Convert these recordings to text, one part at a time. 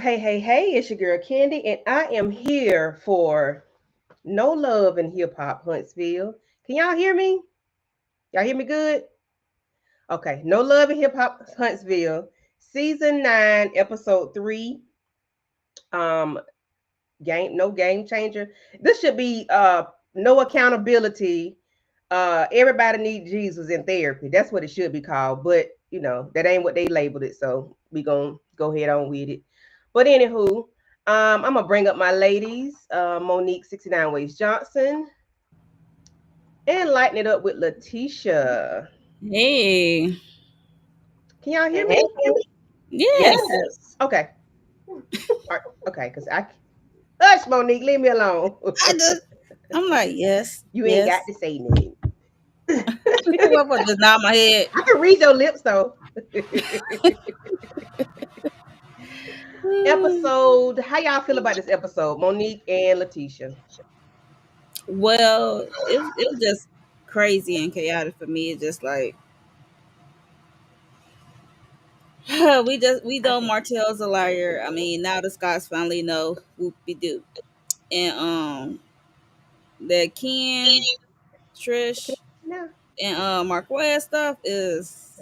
Hey, it's your girl Candy, and I am here for No Love in Hip Hop Huntsville. Can y'all hear me? Y'all hear me good? Okay, No Love in Hip Hop Huntsville, Season 9, Episode 3. Um, no game changer. This should be no accountability. Everybody need Jesus in therapy. That's what it should be called. But that ain't what they labeled it. So we gonna go ahead on with it. But anywho, I'm gonna bring up my ladies, Monique 69 Ways Johnson, and lighten it up with Letitia. Hey, Can y'all hear me? Hey, yes, yes. Okay. Okay, because I hush, Monique, leave me alone. I just, I'm like, yes, You ain't got yes. to say nothing. What was just nod my head? I can read your lips though. Hmm. Episode. How y'all feel about this episode, Monique and Letitia? Well, it was just crazy and chaotic for me. It's just like we I know can't. Martell's a liar. I mean, now the Scots finally know whoopie doo, and that Ken, Okay. Trish, No. and Marquez stuff is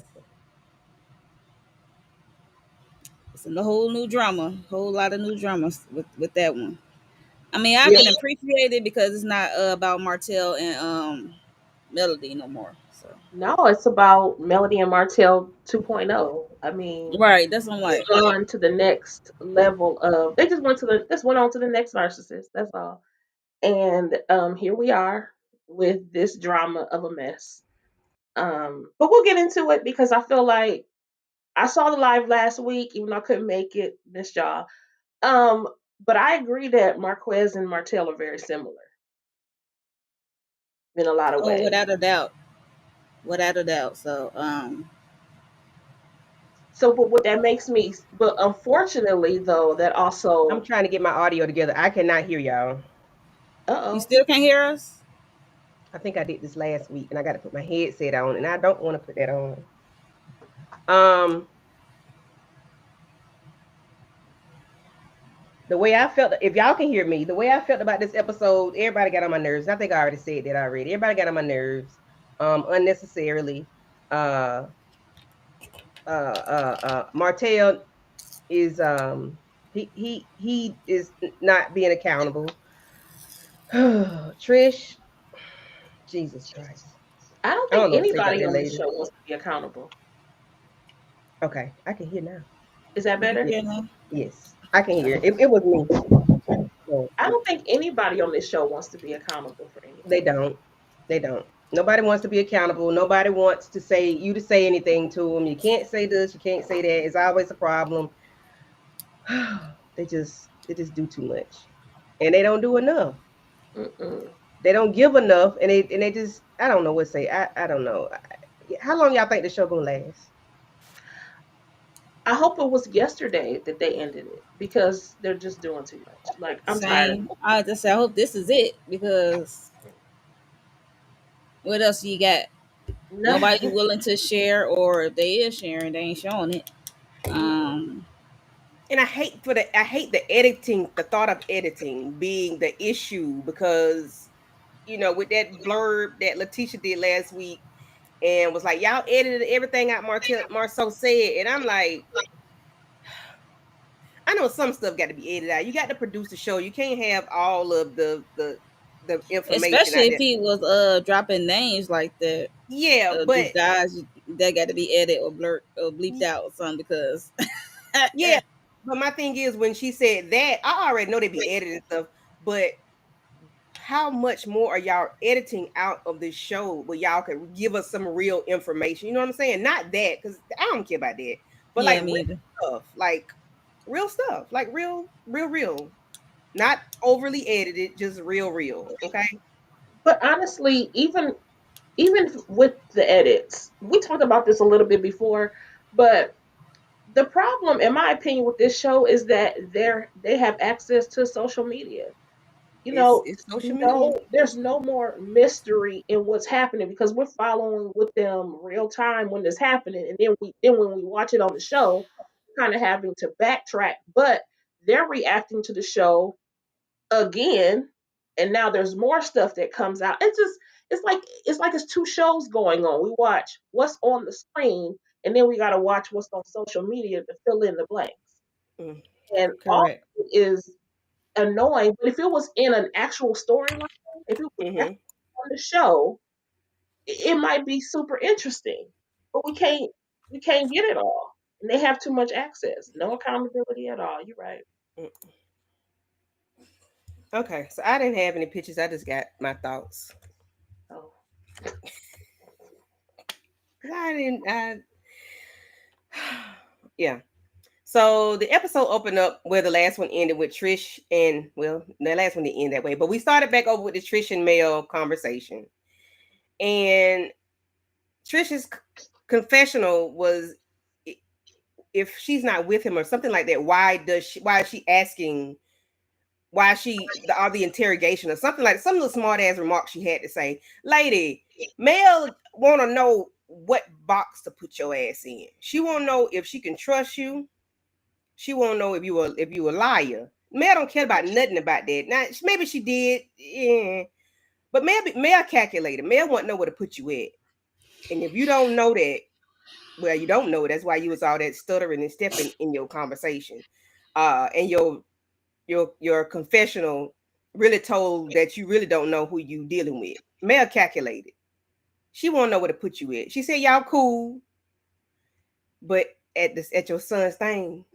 it's a whole new drama, whole lot of new dramas with that one. I mean, I Yeah. can appreciate it because it's not about Martell and Melody no more. So No, it's about Melody and Martell 2.0. I mean, right, that's what I'm they've like. gone to the next level of. They just went on to the next narcissist. That's all. And here we are with this drama of a mess. But we'll get into it because I feel like I saw the live last week, even though I couldn't make it. Miss y'all. Um, but I agree that Marquez and Martell are very similar in a lot of Oh, ways. without a doubt, without a doubt. So So, but what that makes me, but unfortunately, though, that I'm also, trying to get my audio together. I cannot hear y'all. you oh, still can't hear us. I think I did this last week, and I got to put my headset on, and I don't want to put that on. Um, the way I felt, if y'all can hear me, the way I felt about this episode, everybody got on my nerves. I think I already said that already. Everybody got on my nerves, unnecessarily. Uh, Martell is he is not being accountable. Trish, Jesus Christ. I don't I think don't know what to say about anybody that on this lady. show wants to be accountable. Okay, I can hear now. Is that You can better? hear now. Yes, I can hear. Oh. It was me. So, I don't think anybody on this show wants to be accountable for they anything. don't. They don't. Nobody wants to be accountable. Nobody wants to say you to say anything to them. You can't say this. You can't say that. It's always a problem. they just do too much, and they don't do enough. Mm-mm. They don't give enough, and they just I don't know what to say. I don't know. How long y'all think the show gonna last? I hope it was yesterday that they ended it because they're just doing too much. Like, I'm tired of Same. I just say I hope this is it because what else you got? Nobody it. willing to share, or if they is sharing, they ain't showing it. Mm-mm. Um, And I hate the editing, the thought of editing being the issue because with that blurb that Letitia did last week and was like, y'all edited everything out Marceau said. And I'm like, I know some stuff got to be edited out. You got to produce the show. You can't have all of the information especially out if there. he was dropping names like that. Yeah, These but guys that got to be edited or blurred or bleeped out or something because yeah, but my thing is when she said that, I already know they be editing stuff, but how much more are y'all editing out of this show where y'all could give us some real information? You know what I'm saying? Not that, because I don't care about that, but yeah, like me either. real stuff, like real, not overly edited, just real. Okay. But honestly, even with the edits, we talked about this a little bit before, but the problem, in my opinion, with this show is that they have access to social media. You know, It's social media. no, there's no more mystery in what's happening because we're following with them real time when it's happening, and then when we watch it on the show, kind of having to backtrack. But they're reacting to the show again, and now there's more stuff that comes out. It's like it's two shows going on. We watch what's on the screen, and then we got to watch what's on social media to fill in the blanks. Mm, And all correct. of it is annoying. But if it was in an actual storyline, if it was Mm-hmm. actually on the show, it might be super interesting. But we can't get it all, and they have too much access. No accountability at all. You're right. Okay, so I didn't have any pictures. I just got my thoughts. Oh, 'Cause I didn't. Yeah. So the episode opened up where the last one ended with Trish and well, the last one didn't end that way, but we started back over with the Trish and Mel conversation, and Trish's confessional was if she's not with him or something like that. Why is she asking? Why she all the interrogation or something like some of the smart ass remarks she had to say, lady. Mel want to know what box to put your ass in. She want to know if she can trust you. She won't know if you a liar. Mel don't care about nothing about that. Now maybe she did, yeah. But Mel calculated. Mel want to know where to put you at. And if you don't know that, well, you don't know. That's why you was all that stuttering and stepping in your conversation. And your confessional really told that you really don't know who you dealing with. Mel calculated. She want to know where to put you at. She said y'all cool, but at your son's thing,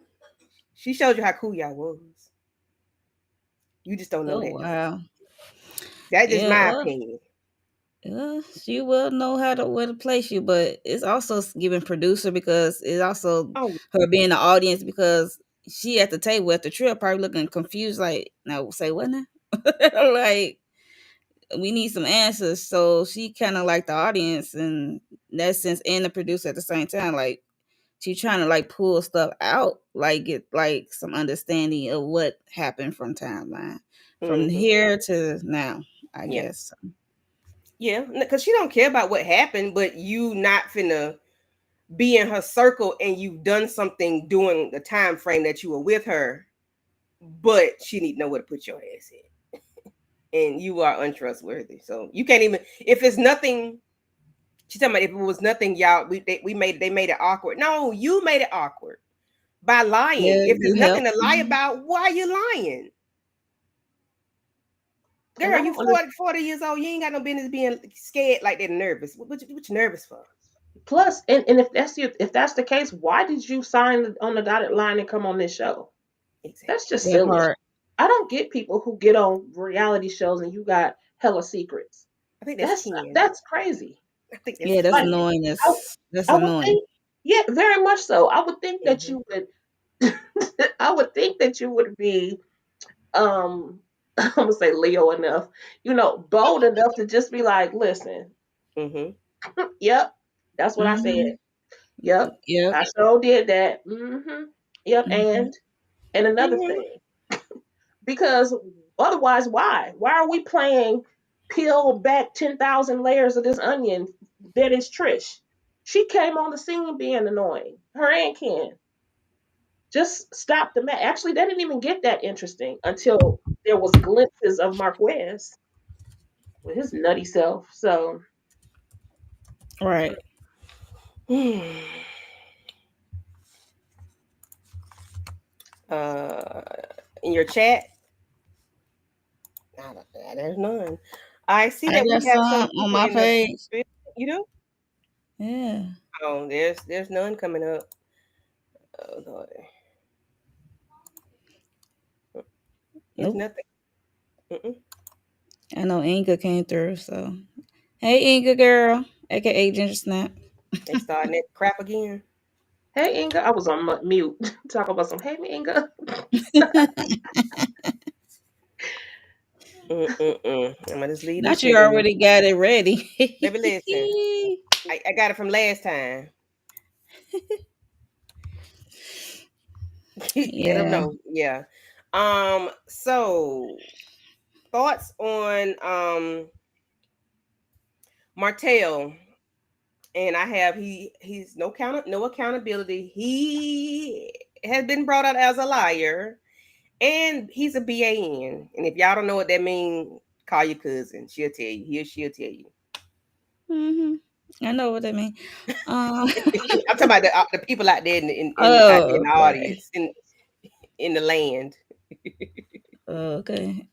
she showed you how cool y'all was. You just don't know Oh that though. wow. That's just Yeah, my opinion. she will know how to where to place you, but it's also giving producer because it's also Oh, her being the audience because she at the table at the trip probably looking confused like now say what now? Like we need some answers. So she kind of like the audience in that sense and the producer at the same time. Like she trying to like pull stuff out, like get like some understanding of what happened from timeline from mm-hmm. here to now, I Yeah, guess. yeah. Because she don't care about what happened, but you not finna be in her circle and you've done something during the time frame that you were with her. But she need to know where to put your ass in, and you are untrustworthy. So you can't even if it's nothing. She's talking about if it was nothing, y'all. They made it awkward. No, you made it awkward by lying. Yeah, If you there's nothing help. to lie about, why are you lying? and Girl, I you don't understand. 40 years old. You ain't got no business being scared like that, nervous. What you nervous for? Plus, and if that's the case, why did you sign on the dotted line and come on this show? That's Exactly. just That silly. part. I don't get people who get on reality shows and you got hella secrets. I think that's That's Ken. that's crazy. I think that's Yeah, that's Like Ken. annoying. I, That's I would annoying. think, yeah, very much so. I would think that Mm-hmm. you would. I would think that you would be I'm gonna say Leo enough, bold enough to just be like, listen, Mm-hmm. yep, that's what I said. Hmm. Yep, Yep. I sure did that. Yep, Hmm. and another Mm-hmm. thing, because otherwise, why? Why are we playing peel back 10,000 layers of this onion that is Trish? She came on the scene being annoying. Her and Ken just stopped the match. Actually, they didn't even get that interesting until there was glimpses of Marquez with his nutty self. So Right. uh, in your chat, there's none. I see I that got we have some some on people my in the. page. You do? Yeah. Oh, there's none coming up. Oh Lord, it's Nope. nothing. Mm-mm. I know Inga came through, so hey Inga girl, aka Ginger Snap. They starting that crap again. hey Inga, I was on mute talking about some. Hey Inga, I'm gonna just leave Not this you nigga here. already got it ready. Baby, listen. I got it from last time. Let them Yeah. know. Yeah. So thoughts on Martell. And I have he's no accountability. He has been brought out as a liar. and he's a BAN. And if y'all don't know what that means, call your cousin. She'll tell you. She'll tell you. Hmm. I know what I mean. Um. I'm talking about the people out there in Oh, the okay. audience in the land. Okay.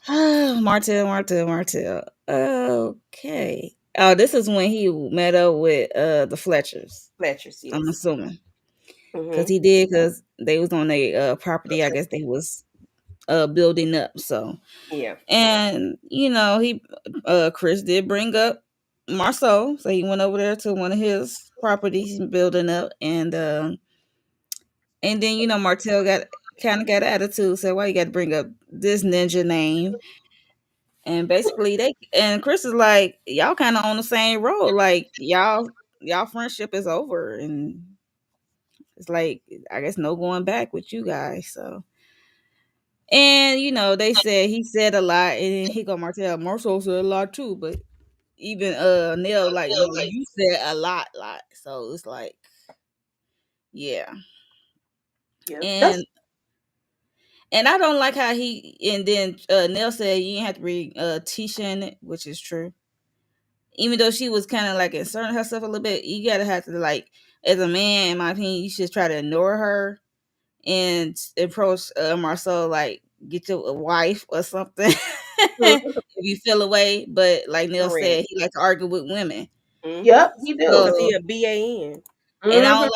Martell, Martell, Martell. Okay. Oh, this is when he met up with the Fletchers. Fletcher's, I'm yes. assuming because Hmm. he did because they was on a property. I guess they was building up. So Yeah. and he Chris did bring up Marceau, so he went over there to one of his properties and building up, and then Martell got kind of got attitude, said why you got to bring up this ninja name. And basically, Chris is like, y'all kind of on the same road. Like y'all friendship is over, and it's like I guess no going back with you guys. So, and they said he said a lot, and he go Martell. Marcel said a lot too, but even Neil like no, you said a lot. So it's like, yeah, Yeah, and that's and I don't like how he and then Neil said you didn't have to bring Tisha in it, which is true. Even though she was kind of like inserting herself a little bit, you gotta have to like, as a man, in my opinion, you should try to ignore her and approach Marcel like get your a wife or something if mhm. you feel away. But like Neil Correct. said, he like to argue with women. Hmm. Yep, he do. Cause he So a BAN. and Hmm. I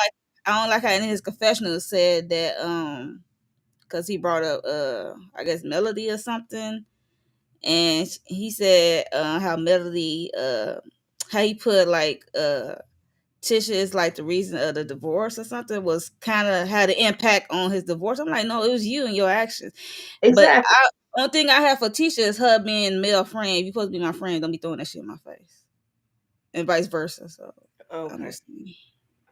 don't like how in his confessional said that because he brought up I guess Melody or something, and he said how Melody how he put like Tisha is like the reason of the divorce or something, was kind of had an impact on his divorce. I'm like, no, it was you and your actions. But Exactly. only thing I have for Tisha is her being male friend. If you supposed to be my friend, don't be throwing that shit in my face, and vice versa. So I'm Okay. just saying.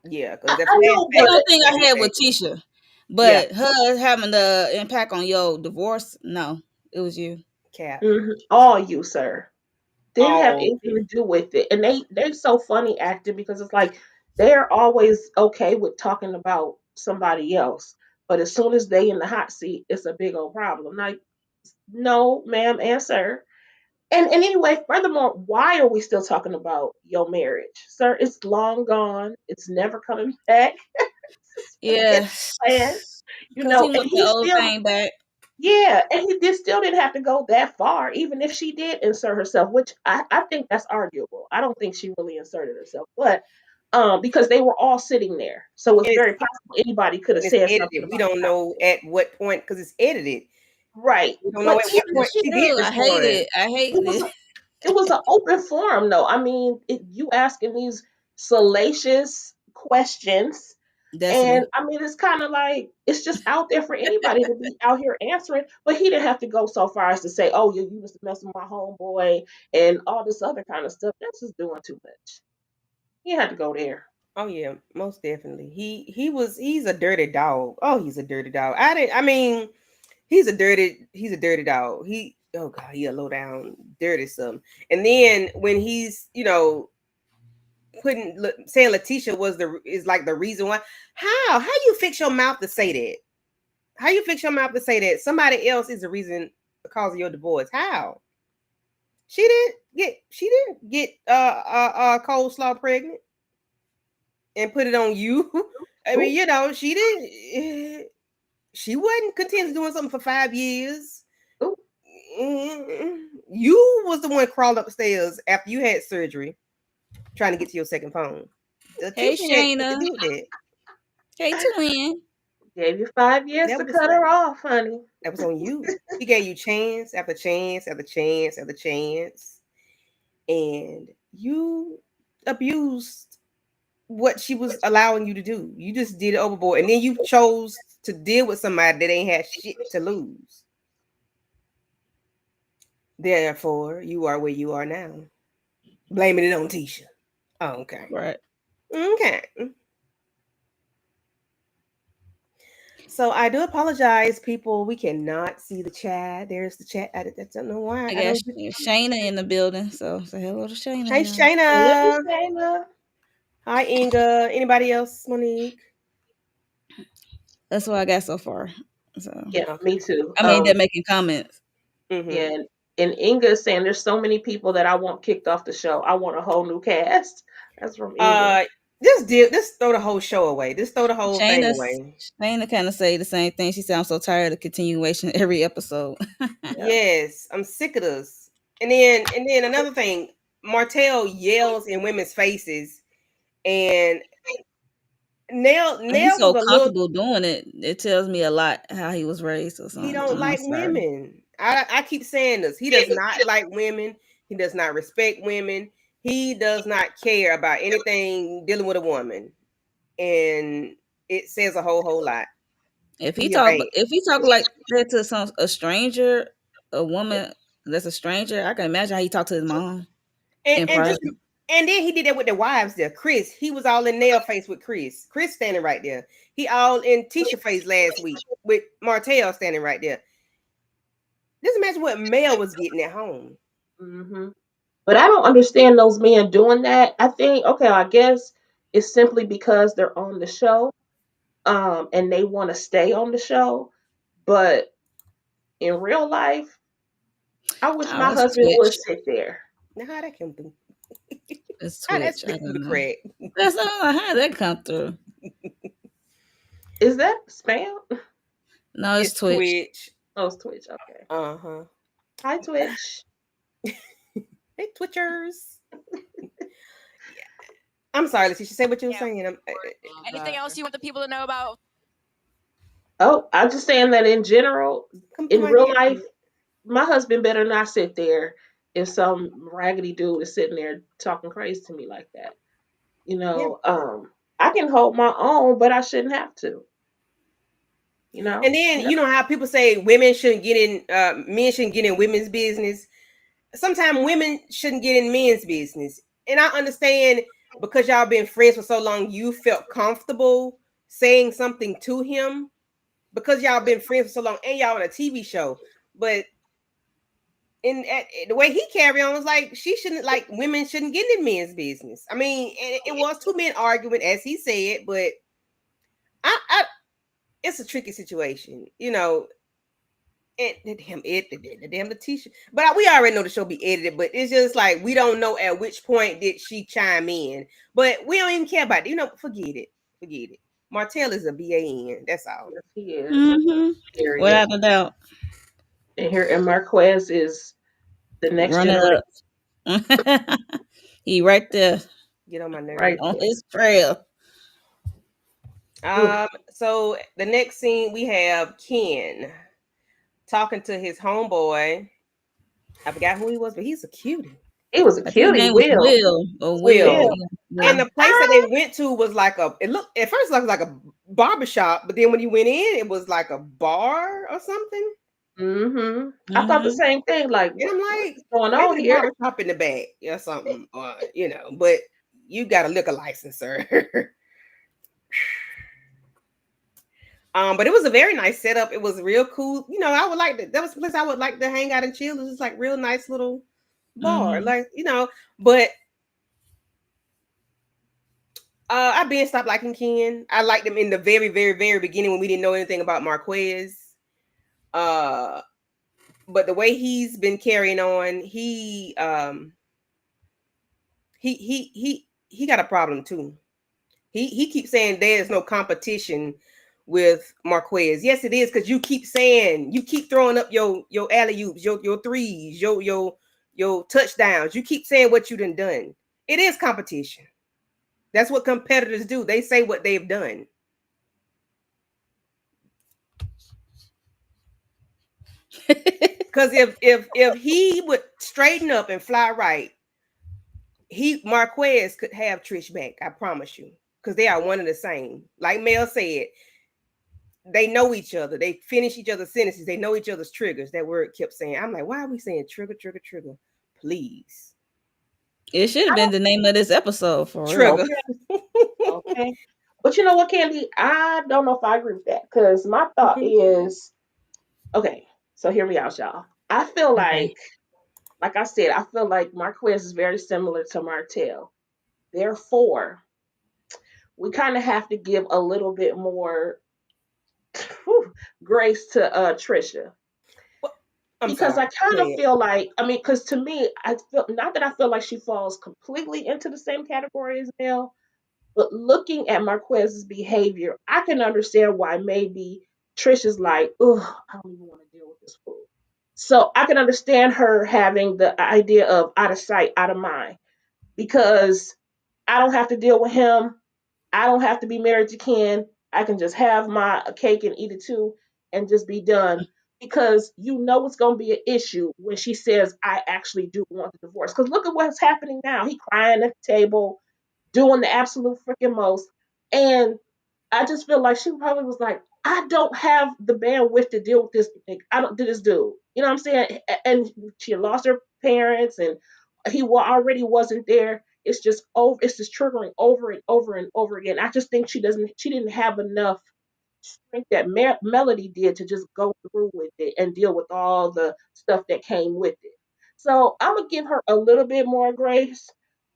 Yeah, because the I know, That's flashback the only but thing and I had everything. with Tisha. Yeah, But her having the impact on your divorce, no, it was you. cap. all you, sir. Didn't have All anything you. to do with it. And they're so funny acting because it's like they're always okay with talking about somebody else. But as soon as they in the hot seat, it's a big old problem. Like, no, ma'am and sir. And anyway, furthermore, why are we still talking about your marriage? Sir, it's long gone. It's never coming back. Forget Yeah, the plan. because he And want the he old still thing back. yeah, and he still didn't have to go that far, even if she did insert herself, which I think that's arguable. I don't think she really inserted herself, but because they were all sitting there, so it's And it's very possible anybody could have and it's said something edited. We about the don't know conversation. at what point because it's edited. Right, We don't know but at what even if point she, she did Ew, I hate respond. it. I hate it was it. it was an open forum, though. I mean, you asking these salacious questions. And Destiny. I mean, it's kind of like it's just out there for anybody to be out here answering. But he didn't have to go so far as to say, "Oh, you was messing with my homeboy" and all this other kind of stuff. That's just doing too much. He had to go there. Oh yeah, most definitely. He's a dirty dog. Oh, he's a dirty dog. I mean, he's a dirty dog. Oh god, he a low down dirty something. And then when he's saying Letitia is like the reason why. How you fix your mouth to say that? How you fix your mouth to say that somebody else is the reason the cause of your divorce? How? She didn't get coleslaw pregnant and put it on you. I Ooh, mean, she didn't. She wasn't content doing something for 5 years. ooh, You was the one crawled upstairs after you had surgery, trying to get to your second phone. The Hey, teacher had nothing to Shayna. do with that. Hey, Twin. gave you 5 years That to was cut her off, honey. that was on you. He gave you chance after chance after chance after chance, and you abused what she was allowing you to do. You just did it overboard, and then you chose to deal with somebody that ain't had shit to lose. Therefore, you are where you are now. Blaming it on Tisha. Oh, okay. Right. Okay. So I do apologize, people. We cannot see the chat. There's the chat. I don't know why. I I got don't. Shayna in the building, so say hello to Shayna, Hey, y'all. Hello, Shayna. Shayla. Hi, Inga. Anybody else, Monique? That's what I got so far. So Yeah, Okay. me too. I mean, they're making comments. Mm-hmm. Yeah, and Inga is saying there's so many people that I want kicked off the show. I want a whole new cast. That's from Inga. Uh, just throw the whole show away. Just throw the whole thing Shayna, away. Shayna kind of say the same thing. She said, "I'm so tired of continuation every episode." Yeah. Yes, I'm sick of this. And then another thing, Martell yells in women's faces, and And he's Nell was so a little. comfortable doing it. It tells me a lot how he was raised or He something. don't I'm like sorry. women. I keep saying this. He does not like women. He does not respect women. He does not care about anything dealing with a woman, and it says a whole lot. He a bad. If he talk like that to a stranger, a woman that's a stranger, I can imagine how he talked to his mom in And just private. and then he did that with the wives there. Chris, he was all in nail face with Chris. Chris standing right there. He all in Tisha face last week with Martell standing right there. Just imagine what Mel was getting at home. Hmm. But I don't understand those men doing that. I think, okay, I guess it's simply because they're on the show, and they want to stay on the show. But in real life, I wish Oh, my it's husband would Twitch. sit there. Now how that come through? It's How that Twitch. I slip through the don't know. crack? That's not how that come through. Is that spam? No, it's It's Twitch. Twitch. Oh, it's Twitch. Okay. Uh-huh. Hi, Twitch. Hey, Twitchers. Yeah. I'm sorry, Letitia. Say what you were Yeah. saying. Anything else you want the people to know about? Oh, I'm just saying that in general, Come to in my real head. life, my husband better not sit there if some raggedy dude is sitting there talking crazy to me like that. You Yeah. know, I can hold my own, but I shouldn't have to. You know, And then you know how people say women shouldn't get in men shouldn't get in women's business. Sometimes women shouldn't get in men's business. And I understand because y'all been friends for so long, you felt comfortable saying something to him because y'all been friends for so long and y'all on a TV show. But the way he carry on was like she shouldn't like women shouldn't get in men's business. I mean, it was two men arguing as he said, but I it's a tricky situation, you know. The damn Letitia. But we already know the show be edited, but it's just like we don't know at which point did she chime in. But we don't even care about it. You know, forget it. Forget it. Martell is a BAN. That's all. yes, he is. Mm-hmm. Period. Without a doubt. And here, and Marquez is the next Run it generation, up. He right there Get on my right nerves. on there. his trail. Oof. So the next scene we have Ken talking to his homeboy. I forgot who he was, but he's a cutie. He was a I think his cutie, name was Will. Will or Will. Will. Will. Yeah, And Will. the place that they went to was like it looked at first like a barbershop, but then when you went in, it was like a bar or something. Mm-hmm. I thought the Mm-hmm. same thing. Like, And I'm what like, is going maybe on the here? barbershop in the back or something, or you know, but you got a liquor license, sir. But it was a very nice setup. It was real cool. You know, I would like that was a place I would like to hang out and chill. It was just like real nice little bar. Mm-hmm. Like, you know, but I been stopped liking Ken. I liked him in the very, very, very beginning when we didn't know anything about Marquez. Uh, but the way he's been carrying on, he got a problem too. He keeps saying there's no competition with Marquez. Yes, it is because you keep throwing up your alley oops, your threes, your touchdowns. You keep saying what you done. It is competition. That's what competitors do. They say what they've done. Because if he would straighten up and fly right, he Marquez could have Trish back. I promise you, because they are one and the same. Like Mel said, they know each other. They finish each other's sentences. They know each other's triggers. That word kept saying. I'm like, why are we saying trigger, trigger, trigger? Please, It should have been the name of this episode for real. trigger. Okay, okay. But you know what, Candy? I don't know if I agree with that because my thought is, okay. So hear me out, y'all. I feel Okay. like I said, I feel like Marquez is very similar to Martell. Therefore, we kind of have to give a little bit more grace to Trisha. I'm Because I sorry. kind Go of ahead. feel like, I mean, because to me, I feel not that I feel like she falls completely into the same category as Mel, but looking at Marquez's behavior, I can understand why maybe Trisha's like, oh, I don't even want to deal with this fool. So I can understand her having the idea of out of sight, out of mind, because I don't have to deal with him. I don't have to be married to Ken. I can just have my cake and eat it too and just be done. Because you know it's going to be an issue when she says, I actually do want the divorce. Because look at what's happening now. He crying at the table, doing the absolute freaking most. And I just feel like she probably was like, I don't have the bandwidth to deal with this. I don't do this dude. You know what I'm saying? And she lost her parents, and he already wasn't there. It's just over. It's just triggering over and over and over again. I just think she doesn't. She didn't have enough strength that Melody did to just go through with it and deal with all the stuff that came with it. So I'm gonna give her a little bit more grace.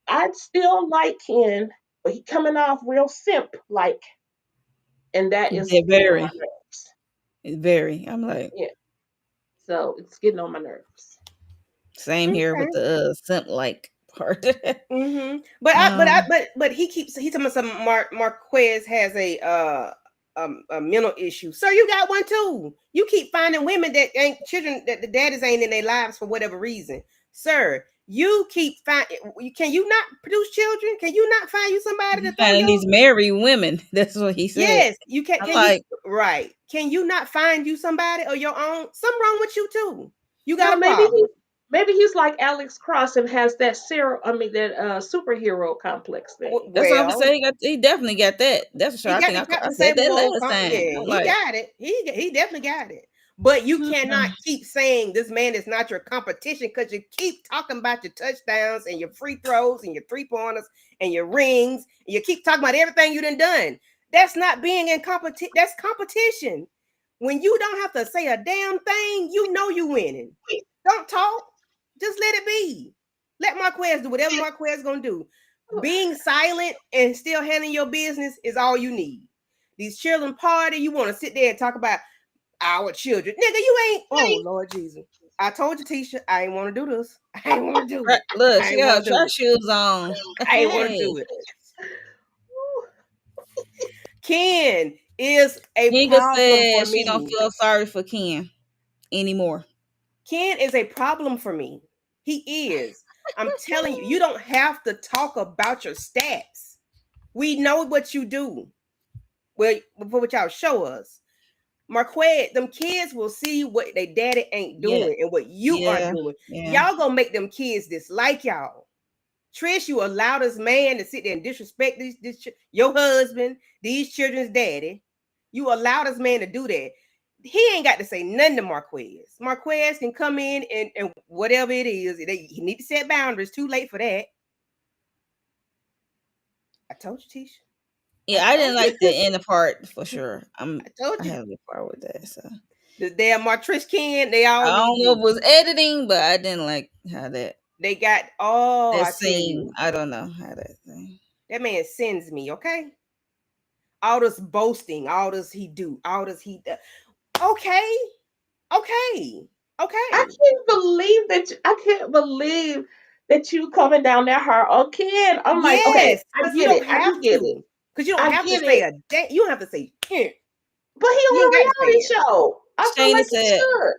I'd still like Ken, but he coming off real simp like, and that is They're getting on my very, nerves. very. I'm like, Yeah, so it's getting on my nerves. same here Okay. with the simp like part. But he's talking about some Marquez has a mental issue. So you got one too. You keep finding women that ain't children that the daddies ain't in their lives for whatever reason, sir. You keep finding. Can you not produce children? Can you not find you somebody to He throw finding your? these married women. That's what he said. Yes, you can. I'm Can you like, right? Can you not find you somebody of your own? Something wrong with you too. You got No, a problem. maybe he's like Alex Cross and has that that superhero complex thing. that's what I'm Well, saying. He definitely got that. That's for sure. he I got think the I Captain said that Sable. last time. Yeah, I'm he like, got it. He definitely got it. But you cannot keep saying this man is not your competition because you keep talking about your touchdowns and your free throws and your 3-pointers and your rings. And you keep talking about everything you done. That's not being in competition. That's competition. When you don't have to say a damn thing, you know you winning. Don't talk. Just let it be. Let Marquez do whatever Marquez gonna do. Being silent and still handling your business is all you need. These children party, you want to sit there and talk about our children. Nigga, you ain't. Oh, Lord Jesus. I told you, Tisha, I ain't want to do this. I ain't want to do it. look, I she ain't got her want to do track it. shoes on. I ain't want to Hey, do it. Ken is a Kinga problem for said she don't me. feel sorry for Ken anymore. Ken is a problem for me. He is. I'm telling you, you don't have to talk about your stats. We know what you do. Well, before what y'all show us. Marquette, them kids will see what they daddy ain't Yeah, doing and what you are yeah, doing. yeah. Y'all gonna make them kids dislike y'all. Trish, you allowed this man to sit there and disrespect your husband, these children's daddy. You allowed this man to do that. He ain't got to say nothing to Marquez. Marquez can come in and whatever it is, he need to set boundaries. Too late for that. I told you, Tisha. Yeah, I didn't like the end part for sure. I told I you. have a part with that. So The damn Martrish Ken, they all I need don't know if you. it was editing, but I didn't like how They got, oh, that I tell scene. you, I don't know how that thing. that man sends me, okay? All this boasting, all this he do, all this he does. Okay, okay, I okay. can't believe that. I can't believe that you coming down that hard on Ken. I'm like, okay, Yes, I because you get don't it. I do have get it. to. Because you don't I have to get say it. a day. You don't have to say, But he you ain't on got to a say reality it. show. I feel Shayna like he said. should.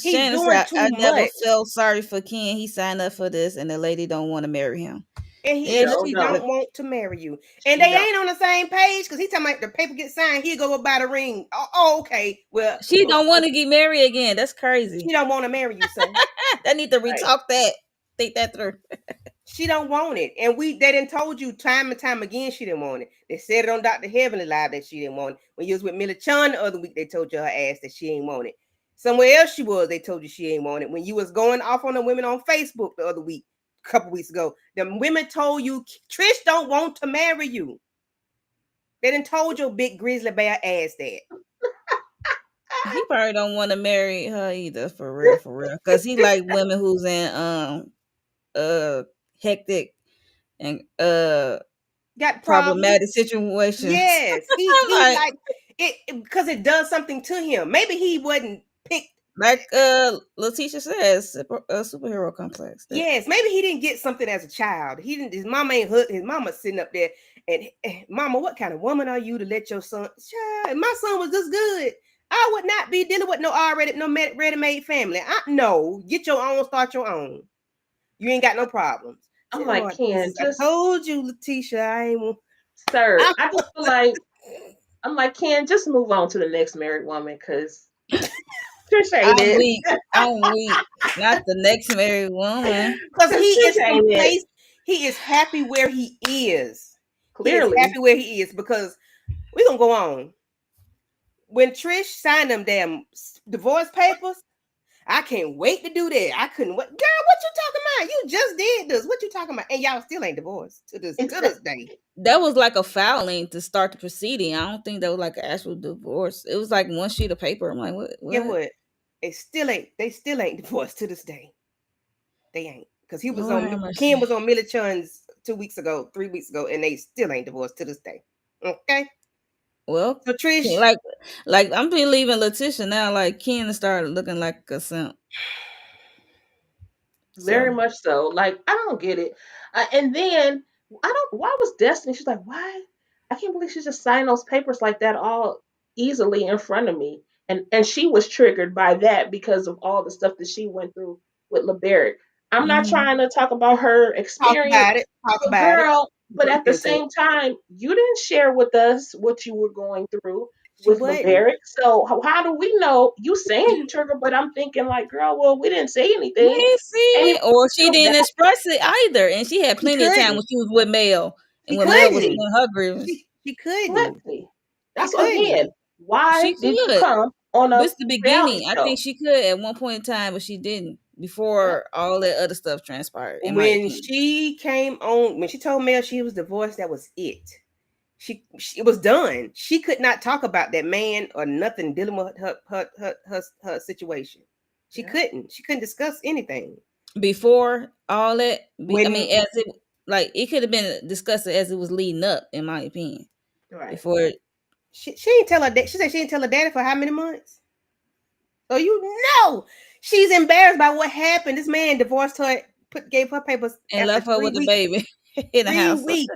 He's Shannon doing said, too I never much. felt sorry for Ken. He signed up for this, and the lady don't want to marry him. And Yeah, Sure she don't. don't want to marry you. And She they don't. ain't on the same page because he talking about the paper get signed, he'll go buy the ring. Oh, okay. Well, she don't want to get married again. That's she crazy. don't want to marry you, sir. I need to Right. retalk that. Think that through. She don't want it. And they didn't told you time and time again she didn't want it. They said it on Dr. Heavenly Live that she didn't want it. When you was with Millie Chun the other week, they told you her ass that she ain't want it. Somewhere else she was, they told you she ain't want it. When you was going off on the women on Facebook the other week, a couple weeks ago, the women told you Trish don't want to marry you. They didn't told your big grizzly bear ass that. He probably don't want to marry her either, for real, because he like women who's in uh hectic and Got problems. problematic situations. Yes, I'm he like, like because it does something to him. Maybe he wasn't picked. Like Letitia says, superhero complex. Yes, maybe he didn't get something as a child. He didn't. His mama ain't hooked. His mama sitting up there and mama, what kind of woman are you to let your son? Child, my son was this good. I would not be dealing with no ready-made family. No, get your own, start your own. You ain't got no problems. I'm like, Ken, I told you, Letitia, I ain't. Sir, I just feel like I'm like, Ken, just move on to the next married woman, because Trish ain't I'm it. weak. I'm weak. Not the next married woman. Because he is Trish ain't it. he is happy where he is. Clearly. He is happy where he is because we're gonna go on. When Trish signed them damn divorce papers, I can't wait to do that. I couldn't wait. Girl, what you talking about? You just did this. What you talking about? And y'all still ain't divorced to this day. That was like a filing to start the proceeding. I don't think that was like an actual divorce. It was like one sheet of paper. I'm like, what? Yeah, what? They still ain't divorced to this day. They ain't. Because he was Ken was on Millie Chun's 3 weeks ago, and they still ain't divorced to this day. Okay. Well, so Trish, like I'm believing Letitia now. Like Ken started looking like a simp. Very much so. Like, I don't get it. And then why was Destiny? She's like, why? I can't believe she just signed those papers like that all easily in front of me. And she was triggered by that because of all the stuff that she went through with LeBerick. I'm not trying to talk about her experience. Talk about it. But at the same time, you didn't share with us what you were going through with LeBerick. So how do we know? You saying you triggered, but I'm thinking like, girl, well, we didn't say anything. We didn't see it, or she didn't express it either. And she had plenty of time when she was with Mel, and when Mel was doing her grievance. She couldn't. That's again. Why did you come on a the beginning? I think she could at one point in time, but she didn't before all that other stuff transpired. When she came on, when she told Mel she was divorced, that was it. She it was done. She could not talk about that man or nothing dealing with her situation. She couldn't discuss anything before all that. As it could have been discussed as it was leading up, in my opinion. Right. Before she didn't tell her. She said she didn't tell her daddy for how many months. So she's embarrassed by what happened. This man divorced her, gave her papers, and left her with the baby in the house. 3 weeks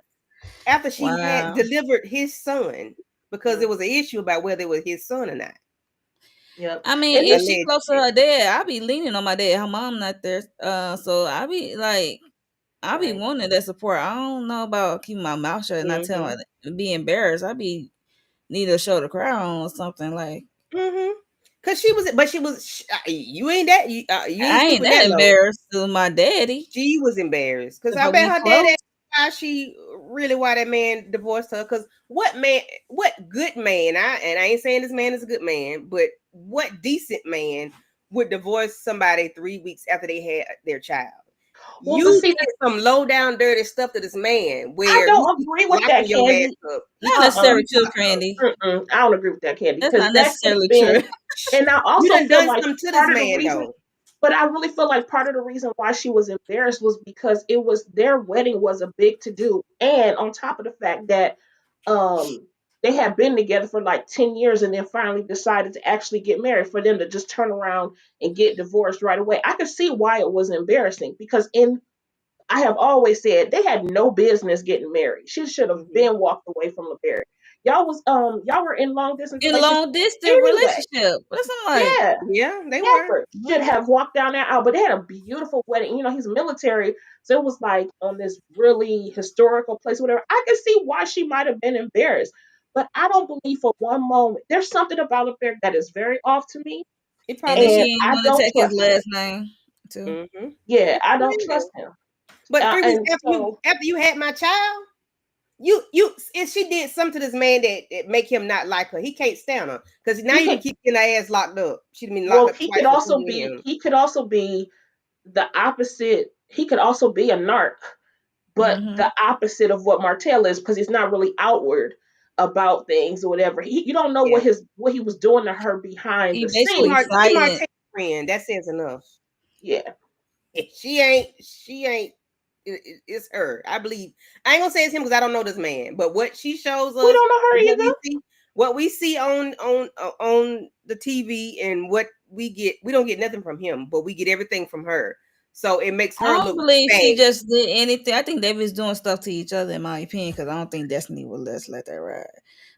after she had delivered his son, because there was an issue about whether it was his son or not. Yep. I mean, if she close to her dad, I'll be leaning on my dad. Her mom not there, so I be like, I be wanting that support. I don't know about keeping my mouth shut and not telling her, be embarrassed. I be need a show to cry on or something like. Cause she was, you ain't that, you I ain't that embarrassed to my daddy. She was embarrassed because I bet her daddy why that man divorced her. Cause what good man? I ain't saying this man is a good man, but what decent man would divorce somebody 3 weeks after they had their child? Well, you did some low down dirty stuff to this man. Where I don't agree with that, Candy. Not necessarily true, Candy. I don't agree with that, Candy. That's not necessarily true. And I also feel like to this man, though. But I really feel like part of the reason why she was embarrassed was because it was their wedding was a big to do, and on top of the fact that they had been together for like 10 years and then finally decided to actually get married, for them to just turn around and get divorced right away. I could see why it was embarrassing, because I have always said they had no business getting married. She should have been walked away from LeBerick. Y'all were in long distance relationship. That's like, yeah, they were. Should have walked down that aisle, but they had a beautiful wedding. You know, he's military, so it was like on this really historical place, whatever. I can see why she might have been embarrassed, but I don't believe for one moment. There's something about LeBerick that is very off to me. And then she didn't want to take his last name too. Yeah, I don't trust him. But 3 weeks after you had my child, if she did something to this man that make him not like her, he can't stand her, because now you can keep getting her ass locked up. She's been locked up. He could also be the opposite. He could also be a narc, but the opposite of what Martell is, because he's not really outward about things or whatever. You don't know what he was doing to her behind the scenes. Martell's friend, that says enough. Yeah, she ain't. It's her. I believe. I ain't gonna say it's him because I don't know this man. But what she shows us, we don't know her either. what we see on the TV and what we don't get nothing from him, but we get everything from her. So it makes I her don't look believe bad. she just did anything. I think they was doing stuff to each other, in my opinion, because I don't think Destiny would let that ride.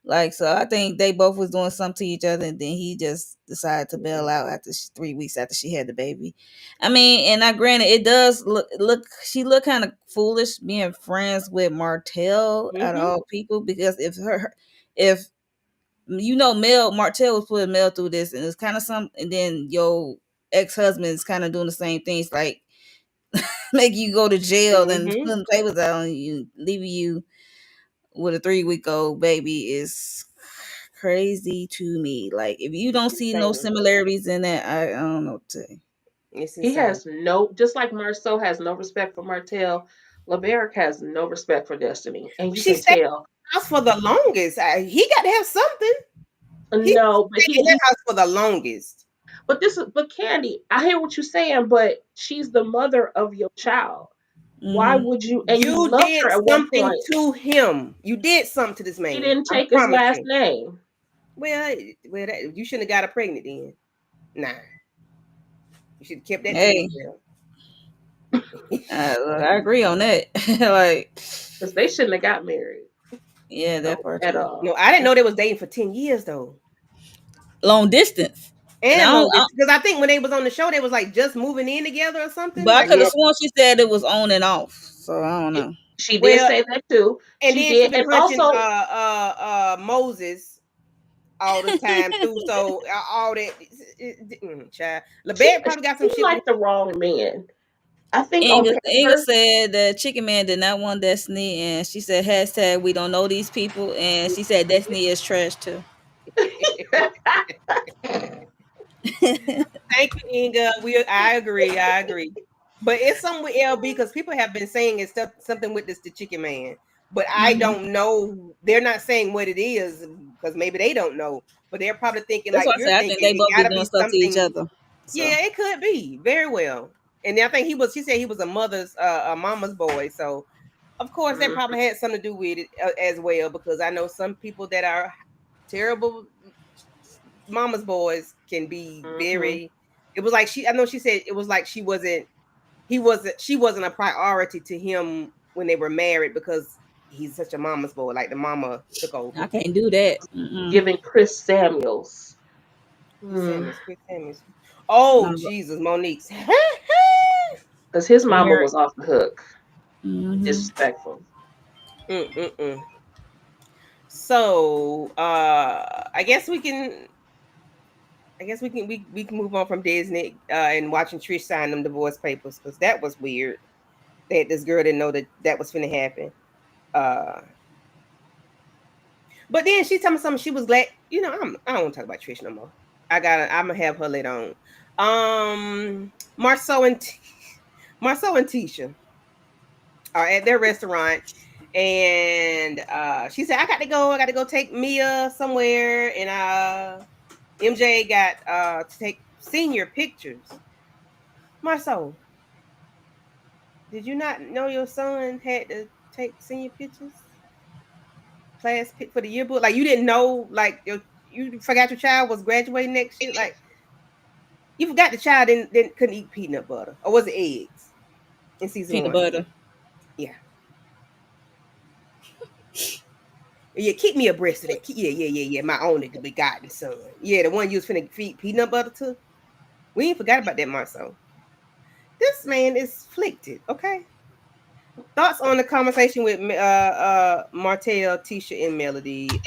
Like, so I think they both was doing something to each other, and then he just decided to bail out after 3 weeks after she had the baby. I mean, and I granted it does look she looked kind of foolish being friends with Martell out of Mm-hmm. all people, because if Mel Martell was putting Mel through this, and it's kind of some, and then your ex husband is kind of doing the same things, like make you go to jail and Mm-hmm. putting papers out on you, leaving you with a 3 week old baby is crazy to me. Like, if you don't It's see no insane. similarities in that, I don't know what to say. It's He insane. has no, just like Marceau has no respect for Martell, LeBeric has no respect for Destiny. And you She can stayed in tell. the house for the longest. He got to have something. He No, but stayed in that he's house for the longest. but this is but Candy, I hear what you're saying, but she's the mother of your child. Why Mm-hmm. would you, and you You loved did her at one something point. to him. You did something to this He man. didn't I take his promise last you. name. Well, you shouldn't have got her pregnant then. Nah, you should have kept that to Hey, yourself. I agree on that. Like, Because they shouldn't have got married. yeah, that No, part at too. No, all. I didn't know they was dating for 10 years though, Long distance, and and long distance. Because I think when they was on the show, they was like just moving in together or something. but I Like, could have Yeah, sworn she said it was on and off. So I don't yeah, know. she did well, say that too. and She then she did. been And hunching also, Moses all this time too. So all that, child. LeBear she probably got some seemed shit with. like the wrong man. I think on Inga paper, said the Chicken Man did not want Destiny, and she said hashtag we don't know these people, and she said Destiny is trash too. Thank you, Inga. I agree. I agree. But it's something with LB because people have been saying it's something with the chicken man. But I Mhm. don't know. They're not saying what it is because maybe they don't know. But they're probably thinking That's like why I you're said I think thinking. they It both got be to doing be stuff to each something. other. So Yeah, it could be very well. And I think he was. She said he was a mama's boy. So of course that mhm, probably had something to do with it as well. Because I know some people that are terrible mama's boys can be mhm. very. It was like she. I know she said it was like she wasn't. He wasn't. She wasn't a priority to him when they were married because he's such a mama's boy. Like the mama took I over. can't do that. Mm-mm. Giving Chris Samuels. Chris Hmm. Samuels. Chris Samuels. Oh No, Jesus, Monique's. Because his mama very. was off the hook. Mm-hmm. Disrespectful. Mm-mm-mm. So I guess we can. I guess we can move on from Disney and watching Trish sign them divorce papers because that was weird. That this girl didn't know that was finna happen. Uh, but then she told me something. She was glad. I don't want to talk about Trish no more. I'm gonna have her later on. Marceau and Marceau and Tisha are at their restaurant, and she said, I got to go. I got to go take Mia somewhere, and MJ got to take senior pictures. Marceau, did you not know your son had to take senior pictures? Class pick for the yearbook? Like you didn't know, like you forgot your child was graduating next year? Like you forgot the child didn't couldn't eat peanut butter. Or was it eggs in season Peanut one? butter. Yeah. Yeah, keep me abreast of that. Yeah. My only begotten son. Yeah, the one you was finna feed peanut butter to. We ain't forgot about that, Marcel. This man is afflicted, okay? Thoughts on the conversation with Martell, Tisha, and Melody,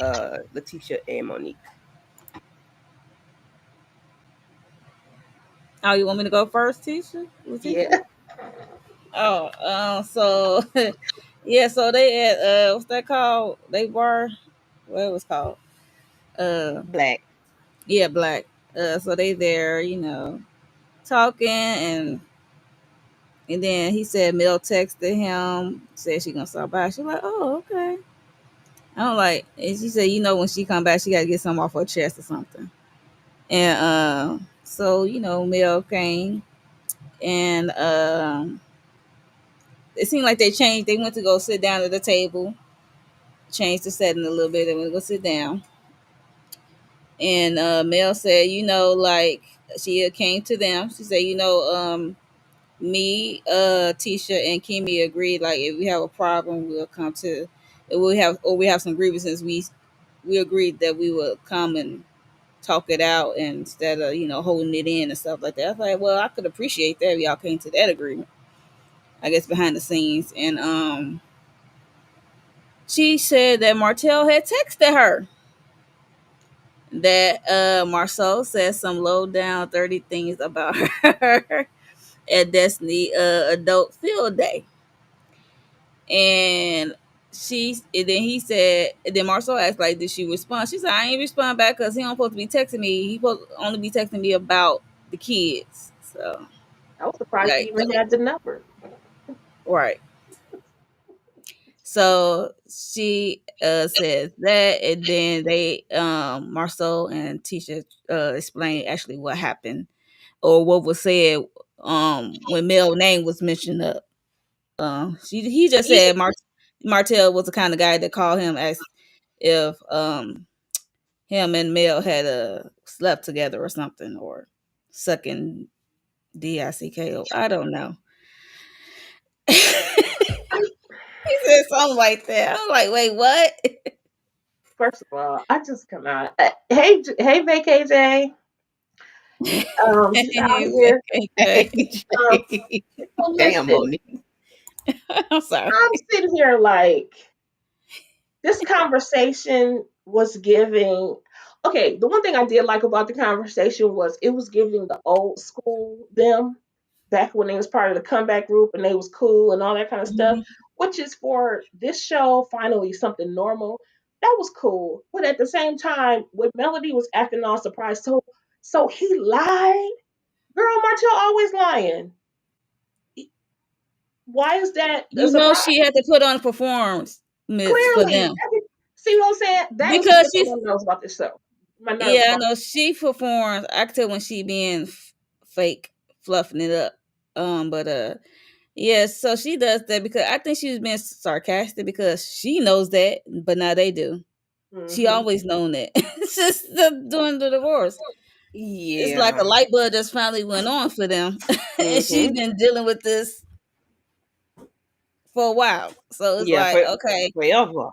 Letitia, and Monique. Oh, you want me to go first, Tisha? Letitia? Yeah. Oh, so yeah, so they at what's that called? They bar, what it was called? Uh, Black. yeah, Black. So they there, talking, and then he said Mel texted him, said she gonna stop by. She's like, oh, okay. I'm like, and she said, when she come back, she gotta get something off her chest or something. And so Mel came, and it seemed like they changed. They went to go sit down at the table, changed the setting a little bit, and we go sit down. And Mel said, like she came to them. She said, me, Tisha, and Kimmy agreed. Like, if we have a problem, we'll come to. If we have some grievances. We agreed that we would come and talk it out instead of holding it in and stuff like that. I was like, well, I could appreciate that if y'all came to that agreement. I guess behind the scenes, and she said that Martell had texted her that Marceau said some low down 30 things about her at Destiny adult field day. And then he said, and then Marceau asked, like, did she respond? She said, I ain't respond back because he don't supposed to be texting me. He supposed to only be texting me about the kids. So, I was surprised she like, even had the number. right. So she says that, and then they Marceau and Tisha explained actually what happened or what was said when Mel name was mentioned up. He just said Martell was the kind of guy that called him, asked if him and Mel had slept together or something, or sucking dick. I don't know. He said something like that. I'm like, wait, what? First of all, I just come out. Hey, VKJ. She's out here. Um, so Damn, listen, Monique. I'm sorry. I'm sitting here like this conversation was giving. Okay, the one thing I did like about the conversation was it was giving the old school them back when they was part of the comeback group and they was cool and all that kind of stuff, Mhm. which is for this show finally something normal. That was cool, but at the same time, when Melody was acting all surprised, so he lied. Girl, Martell always lying. Why is that a surprise? She had to put on a performance for Clearly, them see what I'm saying? That is the because one thing I knows about this show. My nerves yeah, I are. know she performs. I can tell when she being fake, fluffing it up. But yeah, so she does that because I think she was being sarcastic because she knows that, but now they do. She Hmm. always known that. It's just during the divorce. It's like a Yeah. light bulb just finally went on for them, and she's Mm-hmm. been dealing with this for a while. So it's Yeah, like, okay, forever.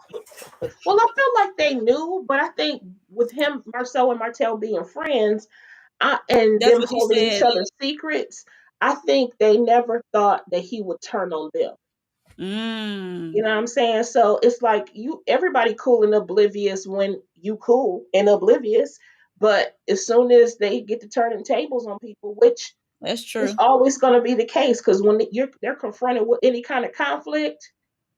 Well, I feel like they knew, but I think with him, Marcel and Martel being friends, and that's them what she holding each said. other's secrets, I think they never thought that he would turn on them. You Mm, know what I'm saying? So it's like everybody cool and oblivious when you cool and oblivious, but as soon as they get to turning tables on people, which that's is true. always going to be the case, because when they're confronted with any kind of conflict,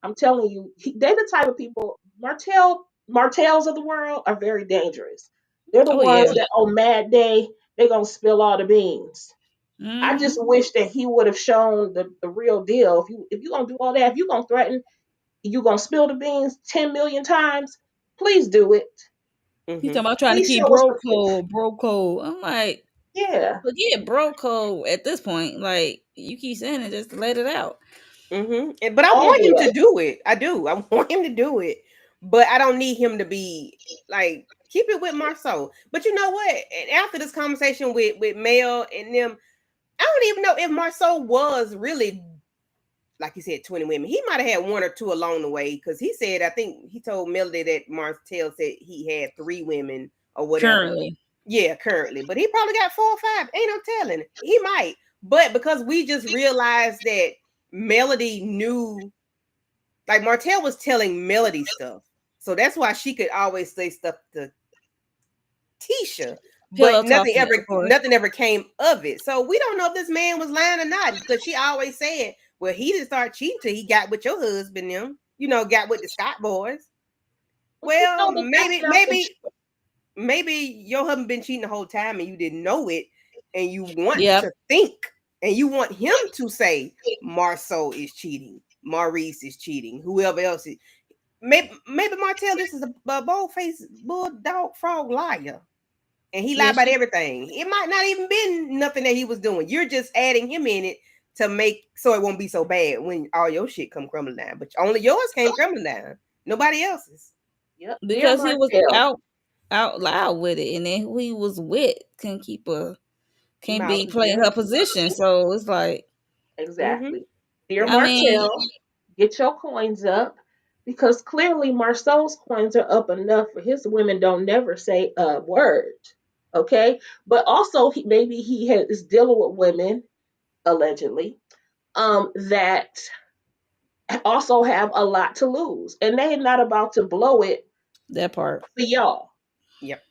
I'm telling you, they're the type of people. Martels of the world are very dangerous. They're the Oh ones yeah. that on mad day they're gonna spill all the beans. I just Hmm. wish that he would have shown the real deal. If you gonna do all that, if you gonna threaten, you gonna spill the beans 10 million times, please do it. He's Mm-hmm. talking about trying to Please keep show us bro the proof. code, bro code. I'm like, Yeah. forget bro code at this point. Like, you keep saying it, just let it out. Mm-hmm. But I All want the him way. to do it. I do. I want him to do it. But I don't need him to be like keep it with Marceau. But you know what? And after this conversation with Mel and them, I don't even know if Marceau was really like you said 20 women. He might have had one or two along the way because he said I think he told Melody that Martell said he had 3 women or whatever. Currently. Yeah, currently. But he probably got 4 or 5. Ain't no telling. He might. But because we just realized that Melody knew, like Martell was telling Melody stuff. So that's why she could always say stuff to Tisha. But Pillow talking, of course. nothing ever came of it. So we don't know if this man was lying or not because she always said, well, he didn't start cheating till he got with your husband, them, got with the Scott boys. But you Well, know that that's not the maybe your husband been cheating the whole time and you didn't know it, and you want Yep. to think and you want him to say Marceau is cheating, Maurice is cheating, whoever else is. Maybe Martell this is a bold-faced bulldog frog liar, and he lied Yes. about everything. It might not even been nothing that he was doing. You're just adding him in it to make so it won't be so bad when all your shit come crumbling down. But only yours came crumbling down. Nobody else's. Yep, dear Because he was Martell. out. out loud with it, and then who he was with can't Mouth be to playing shut. her position. So it's like, Mm-hmm. Exactly. Dear I mean, Martell, get your coins up because clearly Marcel's coins are up enough for his women don't never say a word. Okay? But also maybe is dealing with women, allegedly, that also have a lot to lose. And they're not about to blow it that part. for y'all. Yep.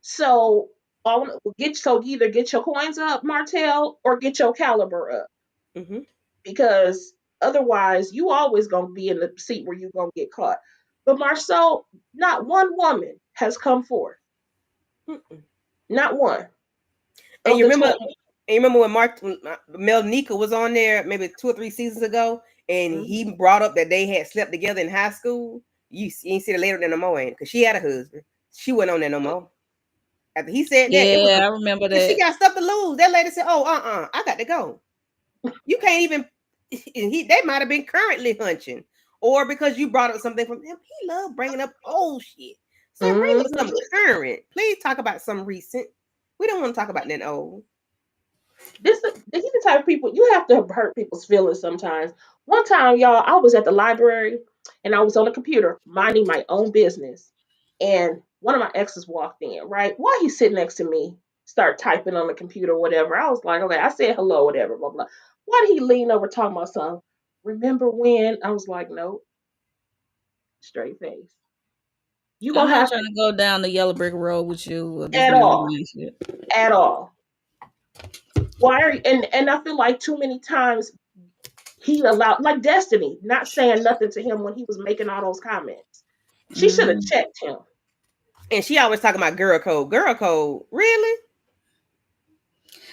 So either get your coins up, Martell, or get your caliber up. Mm-hmm. Because otherwise you always gonna be in the seat where you're gonna get caught. But Marcel, not one woman has come forth. Mm-mm. Not one And of you the remember, 20. when Mel Nika was on there maybe 2 or 3 seasons ago, and Mhm. he brought up that they had slept together in high school. You ain't see the later than no more, because she had a husband. She wasn't on there no more. After he said that, it was Yeah, I remember and she that. got stuff to lose. That lady said, "Oh, I got to go." You can't even. They might have been currently hunching, or because you brought up something from him. He loved bringing up old shit. So bring up Mhm. some current. Please talk about some recent. We don't want to talk about that old. He's the type of people you have to hurt people's feelings sometimes. One time, y'all, I was at the library and I was on the computer minding my own business, and one of my exes walked in. Right while he's sitting next to me, start typing on the computer, or whatever. I was like, okay, I said hello, whatever, blah blah. Why did he lean over talking about something? Remember when? I was like, nope, straight face. You I'm gonna not have trying to go down the yellow brick road with you with this at man all, and shit. at all. Why are you, and I feel like too many times he allowed, like Destiny, not saying nothing to him when he was making all those comments. She should have Hmm. checked him And she always talking about girl code. Girl code, really?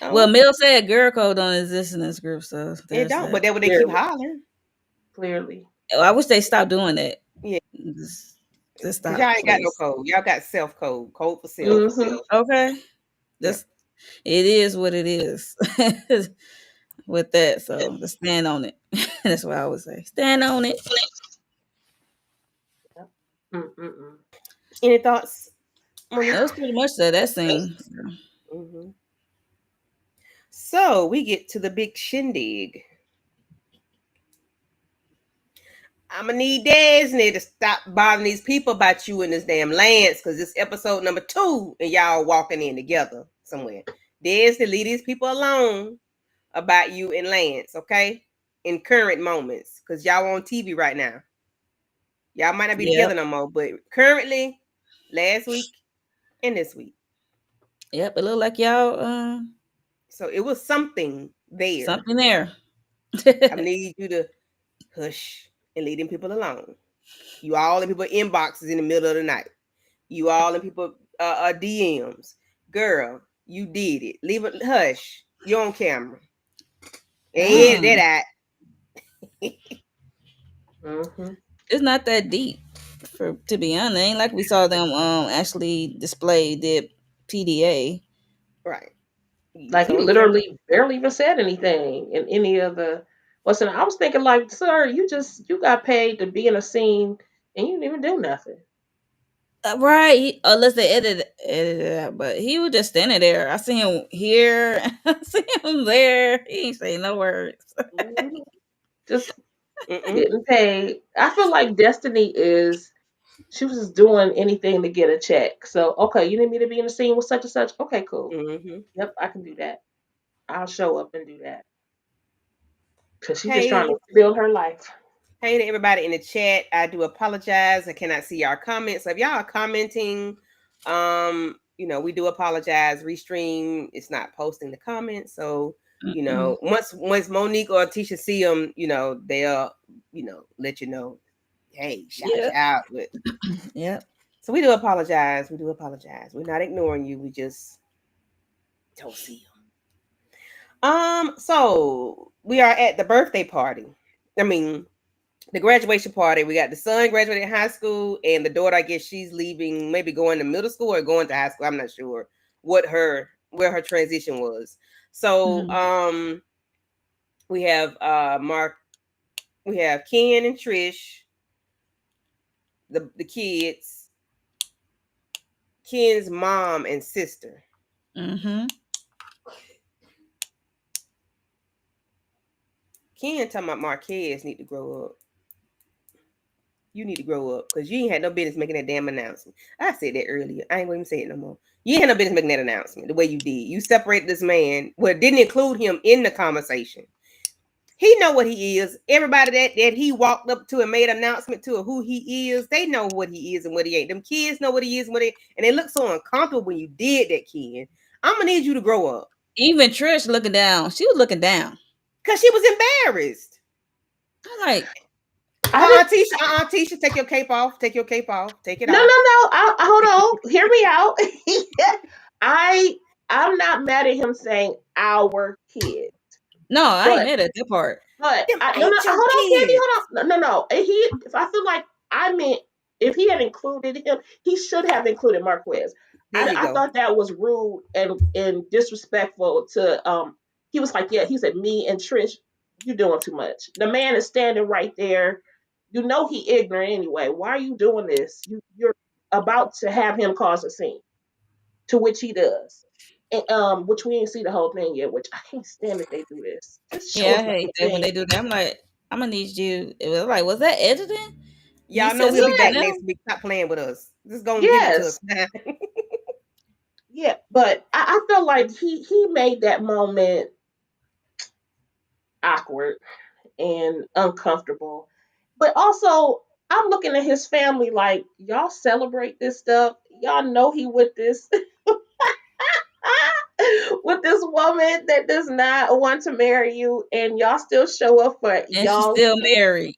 Well, Oh, Mill said girl code don't exist in this group, so it there's don't. But that. that what they keep clearly. hollering. Clearly. I wish they stopped doing that. Yeah, Just, just because stop, y'all ain't got no please. code. Y'all got self code. Code for self. Mm-hmm. Okay, Yeah. that's it is what it is with that. So just stand on it. That's what I would say. Stand on it. Yep. Mm-mm-mm. Any thoughts, Monique? That was pretty much that scene. Mm-hmm. So we get to the big shindig. I'm gonna need Disney to stop bothering these people about you and this damn Lance, because this episode number 2, and y'all walking in together somewhere. Disney, leave these people alone about you and Lance, okay? In current moments, because y'all on TV right now. Y'all might not be together Yep. no more, but currently, last week and this week. Yep. It looked like y'all So it was something there. something there. I need you to hush and leave them people alone. You all in people inboxes in the middle of the night. You all in people DMs. Girl, you did it. Leave it. Hush. You're on camera. Ain't Mm, that Mm-hmm. it's not that deep, for to be honest. Ain't like we saw them actually display the PDA. right. You Like was he on camera. literally barely even said anything in any of the what's in. I was thinking like, sir, you got paid to be in a scene and you didn't even do nothing. Right. Unless they edited it out, but he was just standing there. I see him here. I see him there. He ain't say no words. Mhm. Just Mm-mm. getting paid. I feel like Destiny is she was just doing anything to get a check. So okay, you need me to be in the scene with such and such. Okay, cool. Mm-hmm. Yep, I can do that. I'll show up and do that because she's just trying Hey, to build her life. hey to everybody in the chat. I do apologize. I cannot see our comments. So if y'all are commenting, we do apologize. Restream, it's not posting the comments. So, Mm-mm. once Monique or Tisha see them, they'll, let you know, hey, shout you Yep. out. But Yep. so we do apologize. We do apologize. We're not ignoring you. We just don't see you. So we are at the birthday party. I mean, the graduation party. We got the son graduating high school, and the daughter, I guess she's leaving, maybe going to middle school or going to high school. I'm not sure where her transition was. So Mhm. we have Mark, we have Ken and Trish, the kids. Ken's mom and sister. Mm-hmm. Ken talking about Marquez need to grow up. You need to grow up because you ain't had no business making that damn announcement. I said that earlier. I ain't gonna even say it no more. You ain't had no business making that announcement the way you did. You separated this man. Well, didn't include him in the conversation. He know what he is. Everybody that he walked up to and made an announcement to who he is, they know what he is and what he ain't. Them kids know what he is and what and they look so uncomfortable when you did that, Ken. I'm gonna need you to grow up. Even Trish looking down. She was looking down. Cause she was embarrassed. I'm like, Tisha, take your cape off. Take your cape off. Take it No. off. Hold on. Hear me out. I'm not mad at him saying our kid, no, I ain't but mad at that part. Them no. ain't Hold your on, Candy. kids. Hold on. No. If I feel like I meant if he had included him, he should have included Marquez. There you I go. thought that was rude and disrespectful to. He was like, yeah. He said, me and Trish, you doing too much. The man is standing right there. You know he ignorant anyway. Why are you doing this? You're about to have him cause a scene, to which he does. And, which we ain't see the whole thing yet, which I can't stand that they do this. Just show Yeah, us I the hate whole that when thing. they do that. I'm like, I'm gonna need you. It was like, was that editing? He Y'all know said we'll be back something next else. week. Stop playing with us. Just gonna give it to us Yes. now. Yeah, but I felt like he made that moment awkward and uncomfortable. But also, I'm looking at his family like, y'all celebrate this stuff. Y'all know he with this with this woman that does not want to marry you, and y'all still show up for And she's y'all. still married.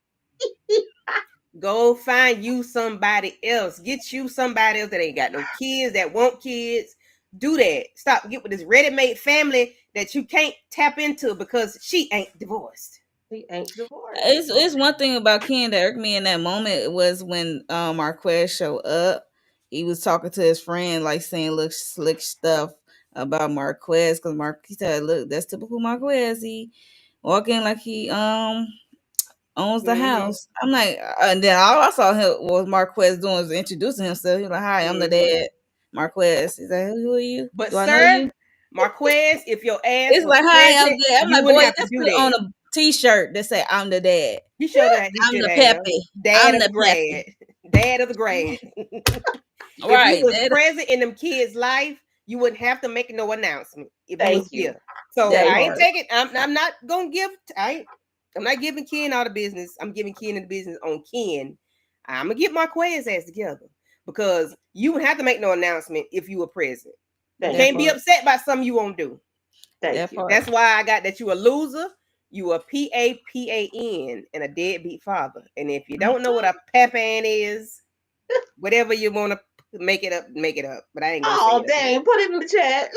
Go find you somebody else. Get you somebody else that ain't got no kids, that want kids. Do that. Stop. Get with this ready-made family that you can't tap into because she ain't divorced. He ain't divorced. It's one thing about Ken that irked me in that moment was when Marquez showed up. He was talking to his friend, like saying look slick stuff about Marquez because he said, "Look, that's typical Marquez. He walking like he owns the Mm-hmm. house." I'm like, and then all I saw him was Marquez doing was introducing himself. He was like, "Hi, I'm the Mm-hmm. dad, Marquez." He's like, "Who are you? But Do I know sir, you?" Marquez, if your ass It's was like, "Hi, I'm present, the dad." I'm you like, wouldn't "Boy, have to just do put on that. a T-shirt that say I'm the dad. He should have. He I'm should the have. peppy. Dad I'm of the the grad. peppy." Dad of the grad. If you Right. was present in them kids' life, you wouldn't have to make no announcement if you was Thank you. here. So That I Thank ain't part. you. taking. I'm not gonna give. I'm not giving Ken all the business. I'm giving Ken the business on Ken. I'm gonna get Marquez ass together because you would have to make no announcement if you were present. You Thank That can't you. be part. upset by something you won't do. Thank That you. part. That's why I got that you a loser, you a PAPAN, and a deadbeat father. And if you don't know what a papan is, whatever you want to make it up, make it up. But I ain't gonna say Oh it up here. dang! Put it in the chat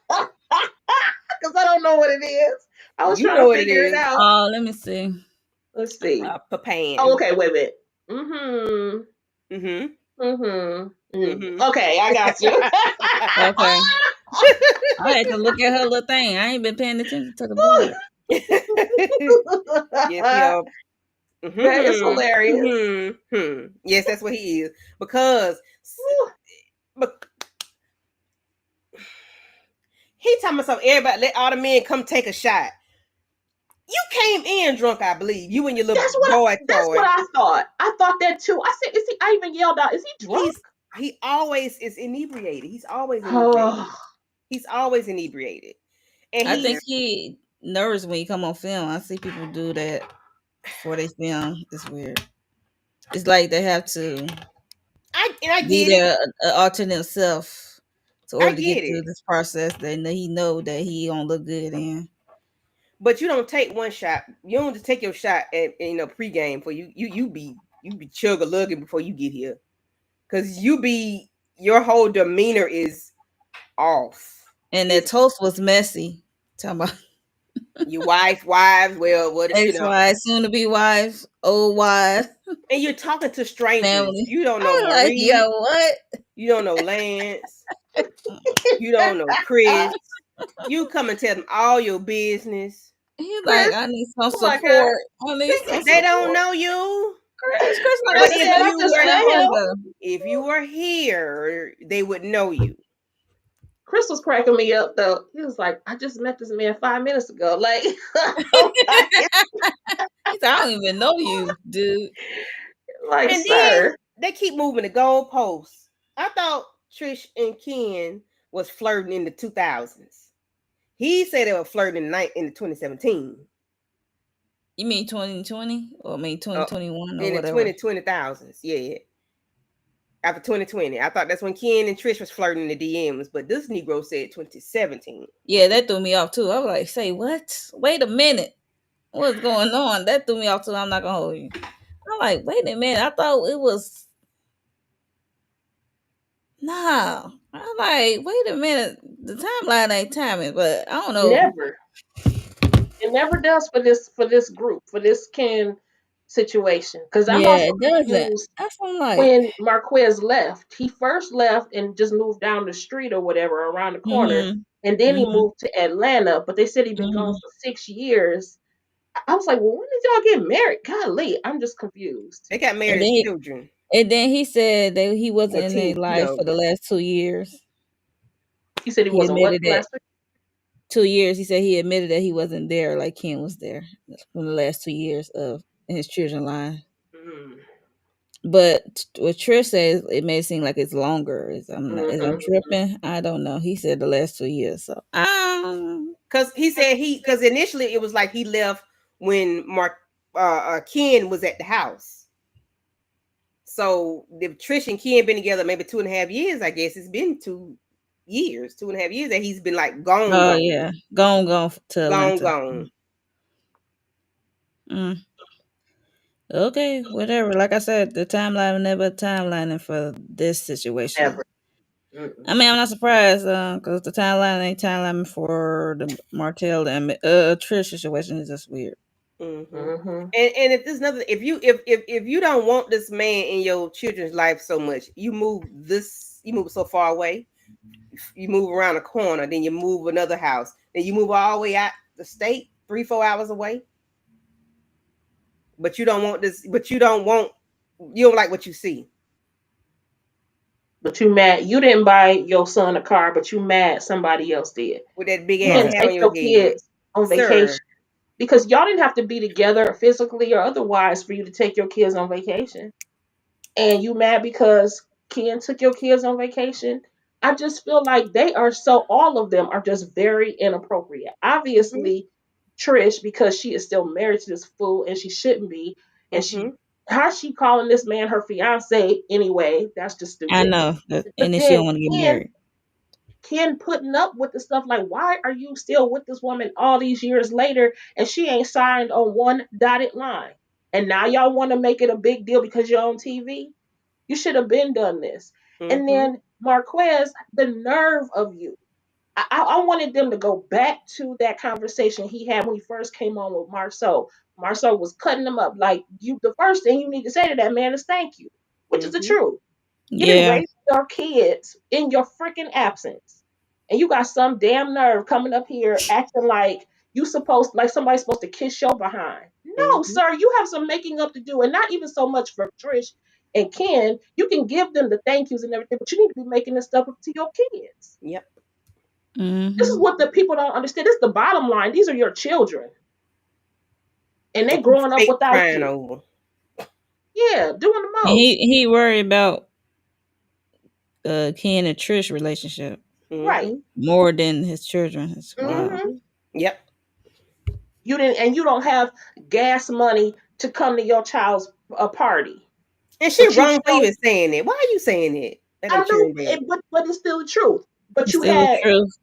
because I don't know what it is. I was You trying know to what it figure it is. out. Oh, let me see. Let's see. Oh, Papan. okay. Wait a minute. Mm-hmm. Mm-hmm. Mm-hmm. Mm-hmm. Okay, I got you. Okay. I had to look at her little thing. I ain't been paying attention to the board. Yes, y'all. That is Mm-hmm. hilarious. Mm-hmm. Yes, that's what he is. Because but he talking about something. Everybody, let all the men come take a shot. You came in drunk, I believe. You and your little boy That's what toy. I thought. I thought that too. I said, is he? I even yelled out, is he drunk? He always is inebriated. He's always inebriated. Oh, He's always inebriated. And I he think he nervous when you come on film. I see people do that before they film. It's weird. It's like they have to I be get it. their alternate self to I order to get get through it. this process. Then he know that he don't look good in. But you don't take one shot. You don't just take your shot at pregame for you be chug a lugging before you get here. Cause your whole demeanor is off. And that Is toast was messy. Talking about your wives, well, what ex-wife, soon to be wife, old wife, and you're talking to strangers. family. You don't know I was like, Marie, yo, what? you don't know Lance, you don't know Chris. You come and tell them all your business. He's like, Chris, I need some oh my God. support. I need some They don't support. know you. Chris, like I But Chris said, said, I I just swear met no him. ago. if you were here, they would know you. Chris was cracking me up though. He was like, I just met this man 5 minutes ago. Like, I'm He said, I don't even know you, dude. like, And then sir. they keep moving the goalposts. I thought Trish and Ken was flirting in the 2000s. He said they were flirting in the 2017. You mean 2020 or mean Uh, 2021 or in the whatever? 2020s. Yeah. After 2020. I thought that's when Ken and Trish was flirting in the DMs, but this Negro said 2017. Yeah, that threw me off too. I was like, say what? Wait a minute. What's going on? That threw me off too. I'm not gonna hold you. I'm like, wait a minute. I thought it was nah. I'm like, wait a minute. The timeline ain't timing, but I don't know. Never. It never does for this group, for this Ken situation. Because I'm Yeah, also it doesn't. confused That's what I'm like. when Marquez left. He first left and just moved down the street or whatever around the corner. Mm-hmm. And then he Mm-hmm. moved to Atlanta, but they said he'd been gone Mm-hmm. for 6 years. I was like, well, when did y'all get married? Golly, I'm just confused. They got And married then as he, children. and then he said that he wasn't Or in their teen, life for the last 2 years. He said he He wasn't what admitted that last week? 2 years. He said he admitted that he wasn't there like Ken was there from the last 2 years of his children line. Mm. But what Trish says, it may seem like it's longer. Is I'm Mm-hmm. tripping? I don't know. He said the last 2 years. So Because he said because initially it was like he left when Ken was at the house. So if Trish and Ken been together maybe 2.5 years, I guess it's been 2 years, 2.5 years that he's been like gone, oh gone, yeah, gone to gone, Atlanta. gone. Mm. Okay, whatever. Like I said, the timeline never timelining for this situation. Never. Mm-mm. I mean, I'm not surprised because the timeline ain't timelining for the Martell and Trish situation is just weird. Mm-hmm. Mm-hmm. And if there's nothing, if you don't want this man in your children's life so much, you move so far away. You move around a corner, then you move another house, then you move all the way out the state, 3-4 hours away. But you don't want this. But you don't like what you see. But you mad you didn't buy your son a car, but you mad somebody else did. With that big You ass Right. didn't hat take on your your head, kids on sir. vacation because y'all didn't have to be together physically or otherwise for you to take your kids on vacation. And you mad because Ken took your kids on vacation. I just feel like all of them are just very inappropriate. Mm-hmm. Obviously, Trish, because she is still married to this fool and she shouldn't be. And Mm-hmm. how's she calling this man her fiance anyway? That's just I stupid. know, But and then she then don't want to get Ken, married. Ken putting up with the stuff like, why are you still with this woman all these years later and she ain't signed on one dotted line? And now y'all want to make it a big deal because you're on TV? You should have been done this. And Mm-hmm. then Marquez, the nerve of you. I wanted them to go back to that conversation he had when he first came on with Marceau. Marceau was cutting him up like you. The first thing you need to say to that man is thank you, which is the Mm-hmm. truth. You didn't Yeah, raise your kids in your freaking absence, and you got some damn nerve coming up here acting like like somebody's supposed to kiss your behind. No, Mm-hmm. sir, you have some making up to do, and not even so much for Trish and Ken. You can give them the thank yous and everything, but you need to be making this stuff up to your kids. Yep. This is hmm what the people don't understand. This is the bottom line. These are your children, and they growing up Fake without crying you. over. Yeah, doing the and most. he worried about Ken and Trish relationship Right. Mm-hmm. more than his children. It's wild. Hmm. Mm-hmm. Yep. You don't have gas money to come to your child's party, And she but you wrong for show. even saying it. Why are you saying it? Let them I know, children dead. but it's still the truth. But It's you still the had, truth.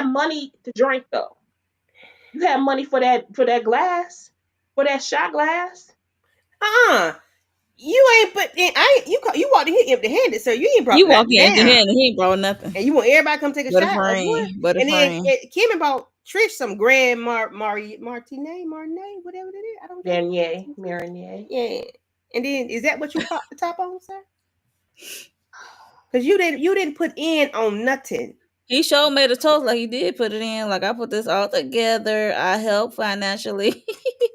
money to drink though. You had money for that glass, for that shot glass. Uh-uh. You ain't put in. I ain't, you walked in here empty handed, sir. You ain't brought You walk nothing in empty down. handed, he ain't brought nothing And you want everybody to come take a but a shot of what? frame, but a And then frame. Kim bought Trish some Grand Martine, whatever it is. I don't drink. Marnier, Marnier. Yeah. And then is that what you popped the top on, sir? Because you didn't put in on nothing. He sure made a toast like he did put it in. Like I put this all together. I help financially.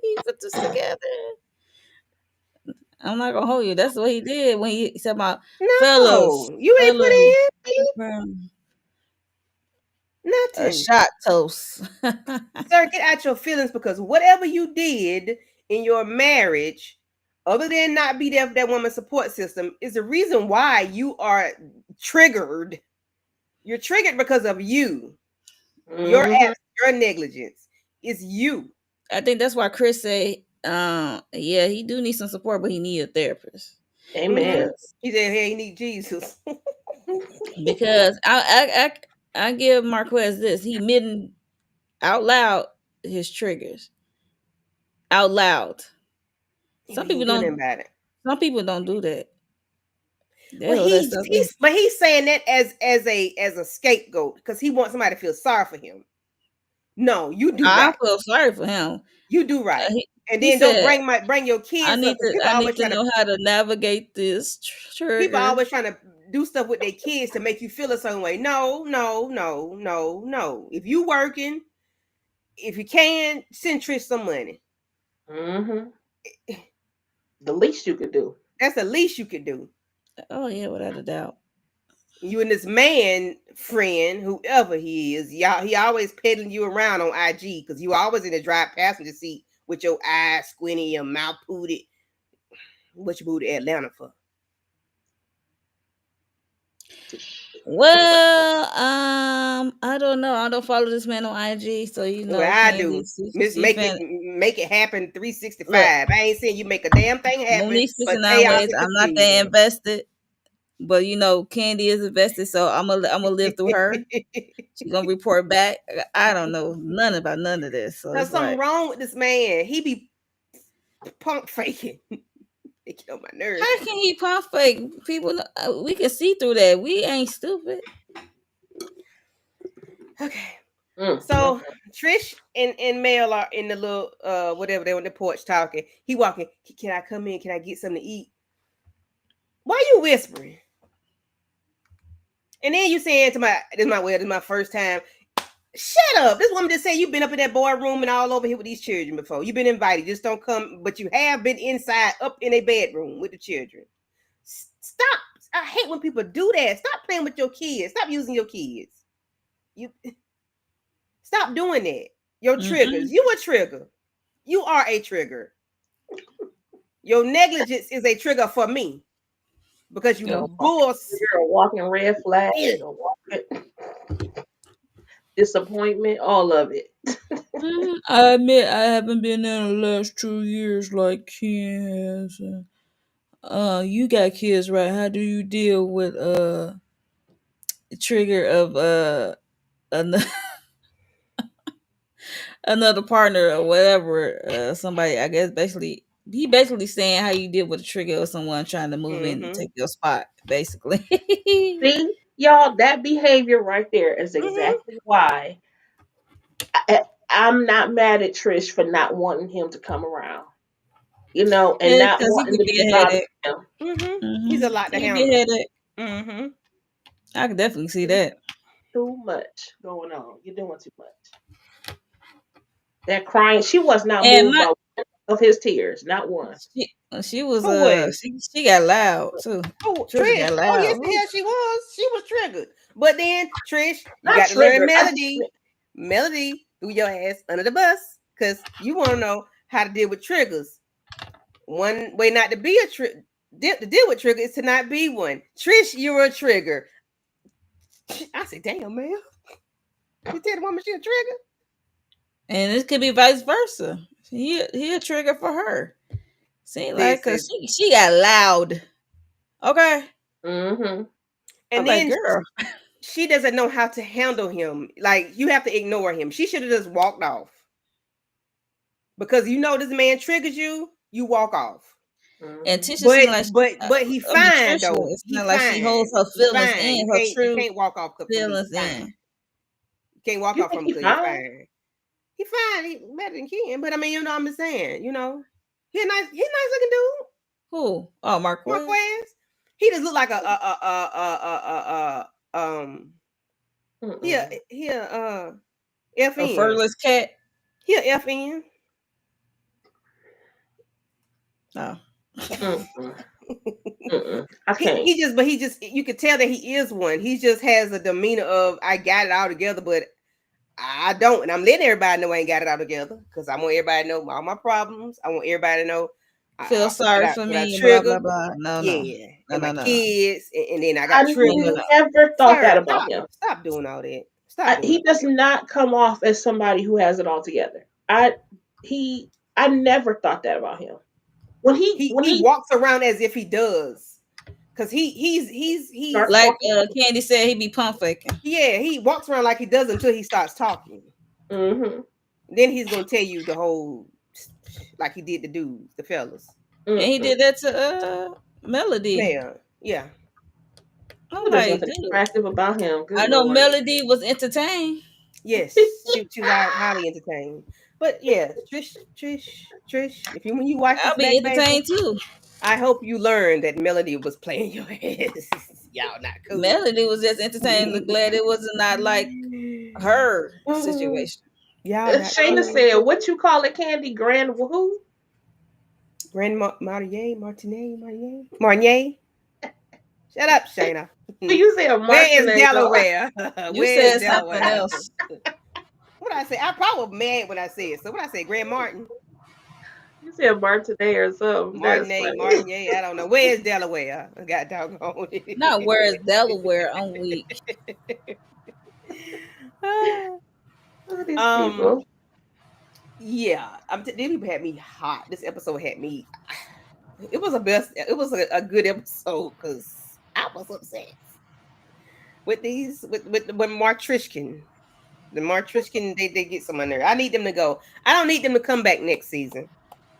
He put this together. I'm not gonna hold you. That's what he did when he said about fellas, No, you ain't put fellas, in a nothing. shot toast. Sir, get out your feelings because whatever you did in your marriage, other than not be there for that woman's support system, is the reason why you are triggered. You're triggered because of you. Your Mm-hmm. your negligence. It's you. I think that's why Chris say, yeah, he do need some support, but he need a therapist Amen. because He said, "Hey, he need Jesus." because I give Marquez this. He admitting out loud his triggers out loud. He Some ain't people doing nothing don't. about it. Some people don't do that. They Well, hold that stuff in. he's saying that as a scapegoat because he wants somebody to feel sorry for him. No, you do I right. feel sorry for him. You do right. And He then don't said, bring your kids up because I need to know how to navigate this people trigger." always trying to do stuff with their kids to make you feel a certain way. No, no, no, no, no. If you working, if you can, send Trish some money. Mm-hmm. The least you could do. That's the least you could do. Oh yeah, without a doubt. You and this man friend, whoever he is, y'all, he always peddling you around on IG because you always in the drive passenger seat with your eyes squinty, your mouth pooted. What you moved to Atlanta for? Well, I don't know. I don't follow this man on IG, so Well, I Candy, do. Miss she fan. make it happen Look, 365. I ain't saying you make a damn thing happen, Monique's but fixing our chaos ways. and I'm not that confusion. invested, but Candy is invested, so I'm gonna live through her. She gonna report back. I don't know none about none of this, so There's it's something like, wrong with this man. He be punk faking. It get on my nerves. how can he pump fake? People, we can see through that. We ain't stupid. Okay. Mm. So Trish and Mel are in the little whatever they on the porch talking. He walking. Can I come in? Can I get something to eat? Why you whispering? And then you saying to my this is my first time. Shut up. This woman just said you've been up in that boardroom and all over here with these children before. You've been invited. Just don't come. But you have been inside up in a bedroom with the children. Stop. I hate when people do that. Stop playing with your kids. Stop using your kids. You stop doing that. Your triggers. You a trigger. You are a trigger. Your negligence is a trigger for me because you You're bullshit. a walking red flag. A walking disappointment. All of it. I admit I haven't been there in the last 2 years like Ken has. You got kids, right? How do you deal with the trigger of another, another partner or whatever? Somebody, I guess, he basically saying how you deal with the trigger of someone trying to move in and Mm-hmm. take your spot, basically. See, y'all, that behavior right there is Mm-hmm. exactly why I'm not mad at Trish for not wanting him to come around. And Yeah, not because he wanting could to be be a bothered headache. with him. Mm-hmm. He's a lot to He could be a handle. headache. Mm-hmm. I could definitely see that. Too much going on. You're doing too much. That crying, she was not And moved my by one of his tears, not one. she was Who was? she got loud too. Oh, Trisha Trish. got Oh, yes, loud. the hell she was. She was triggered. But then, Trish, you Not got to learn triggered. Melody. Melody threw your ass under the bus because you want to know how to deal with triggers. One way not to be a trigger, to deal with trigger is to not be one. Trish, you're a trigger. I said, damn, man. You tell the woman she a trigger? And it could be vice versa. He a trigger for her. Seem like cause Listen. she got loud. Okay. Mm-hmm. I'm And like, then girl. she doesn't know how to handle him. Like, you have to ignore him. She should have just walked off. Because this man triggers you, you walk off. And Mm-hmm. Tisha But seemed like he I mean fine Trisha, though. it's He not like she fine. holds her He feelings fine. in, You her can't true walk off from me. He feelings fine. in. You can't walk You off think from him he because he fine? fine. He fine. He better than Ken. But I mean, I'm just saying, he a nice looking dude. Who? Oh, Marquez? Marquez. He just look like um Mm-mm. he a A FN. furless cat? He a FN. No. Mm-mm. Mm-mm. I He can't. he just but he just you could tell that he is one. He just has a demeanor of I got it all together, but I don't, and I'm letting everybody know I ain't got it all together because I want everybody to know all my problems. I want everybody to know Feel sorry for what I me, blah trigger. blah blah. No, no, Yeah, no, and my no, no, no. kids, and then I I got No, no, triggers. no. never thought Sir, that about him. stop doing all that. Stop doing He all does that. not come off as somebody who has it all together. He I never thought that about him. When he He when he he walks around as if he does, because starts Like talking, Candy said, he be pump faking. yeah, he walks around like he does until he starts talking. mm-hmm, Then he's gonna tell you the whole like he did the dudes, the fellas. And he mm-mm. did that to Melody. Yeah. I'm Ooh, there's like, nothing dude. attractive about him. Good I know lord. Melody was entertained. Yes, she was highly entertained. But yeah, Trish. If you when you watch I'll this be back, baby, entertained too. I hope you learn that Melody was playing your ass. Y'all not cool. Melody was just entertained. Glad it was not like her situation. Y'all not Shayna cool. said, "What you call it, Candy? Grand who? Grandma Marnier. Shut up, Shayna. You said Where is Martinet though. Delaware? You Where is said something Delaware? else. What I say? I probably was mad when I said so. What I say? Grand Martin, You said Martinet or something. That's funny. Martinier. I don't know. Where is Delaware? I got doggone Not it. where is Delaware. I'm weak. These um. people. Yeah. This had me hot. This episode had me. It was a best. It was a good episode because I was upset with these with Martrishkin. The Martrishkin, they get some on there. I need them to go. I don't need them to come back next season.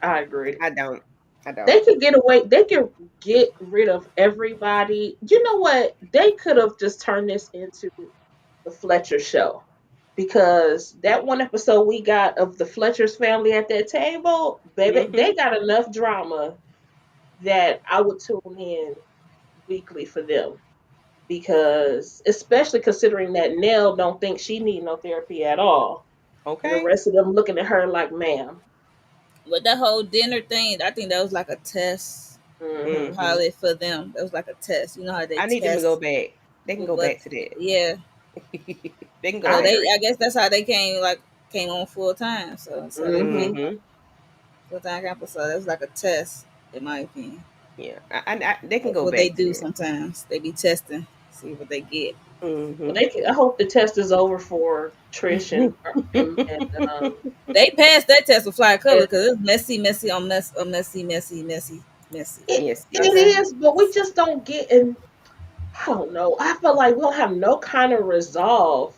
I agree. I don't. I They don't. could get away. They could get rid of everybody. You know what? They could have just turned this into the Fletcher show, because that one episode we got of the Fletcher's family at that table, baby, Mm-hmm. they got enough drama that I would tune in weekly for them. Because especially considering that Nell don't think she need no therapy at all, and the Okay. rest of them looking at her like, "Ma'am." With that whole dinner thing, I think that was like a test. Hmm. Mm-hmm. Probably for them, that was like a test. You know how they I need them to go test back. They can with go what? back to that. Yeah. They can go I So back. they, agree. I guess that's how they came on full time. So they Hmm. came Mm-hmm. full time campus. So that was like a test, in my opinion. Yeah. They can That's go what they back to do that. sometimes. They be testing, see what they get. Well, Mm-hmm. they can, I hope the test is over for Trish and They passed that test with fly color and because it's messy, messy on messy, messy, messy, messy. Yes, it yes. Okay. is, but we just don't get. And I don't know. I feel like we don't have no kind of resolve.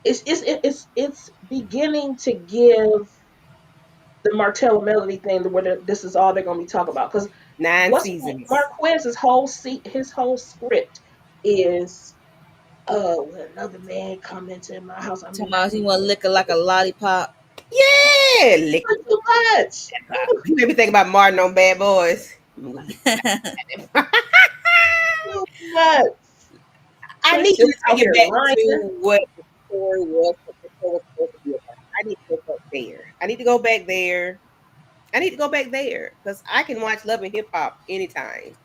It's beginning to give the Martell Melody thing where this is all they're going to be talking about. Because 9 seasons. Marquez's his whole script is, when another man come into my house, I'm in Tomorrow he want to lick it like a lollipop. Yeah, lick doing too much. you made me think about Martin on Bad Boys. I'm gonna lick Too much. I Trish need you just to out take it here back lying. to what the story was, what the show was supposed to be about. I need to go back there. I need to go back there. I need to go back there because I can watch Love and Hip Hop anytime.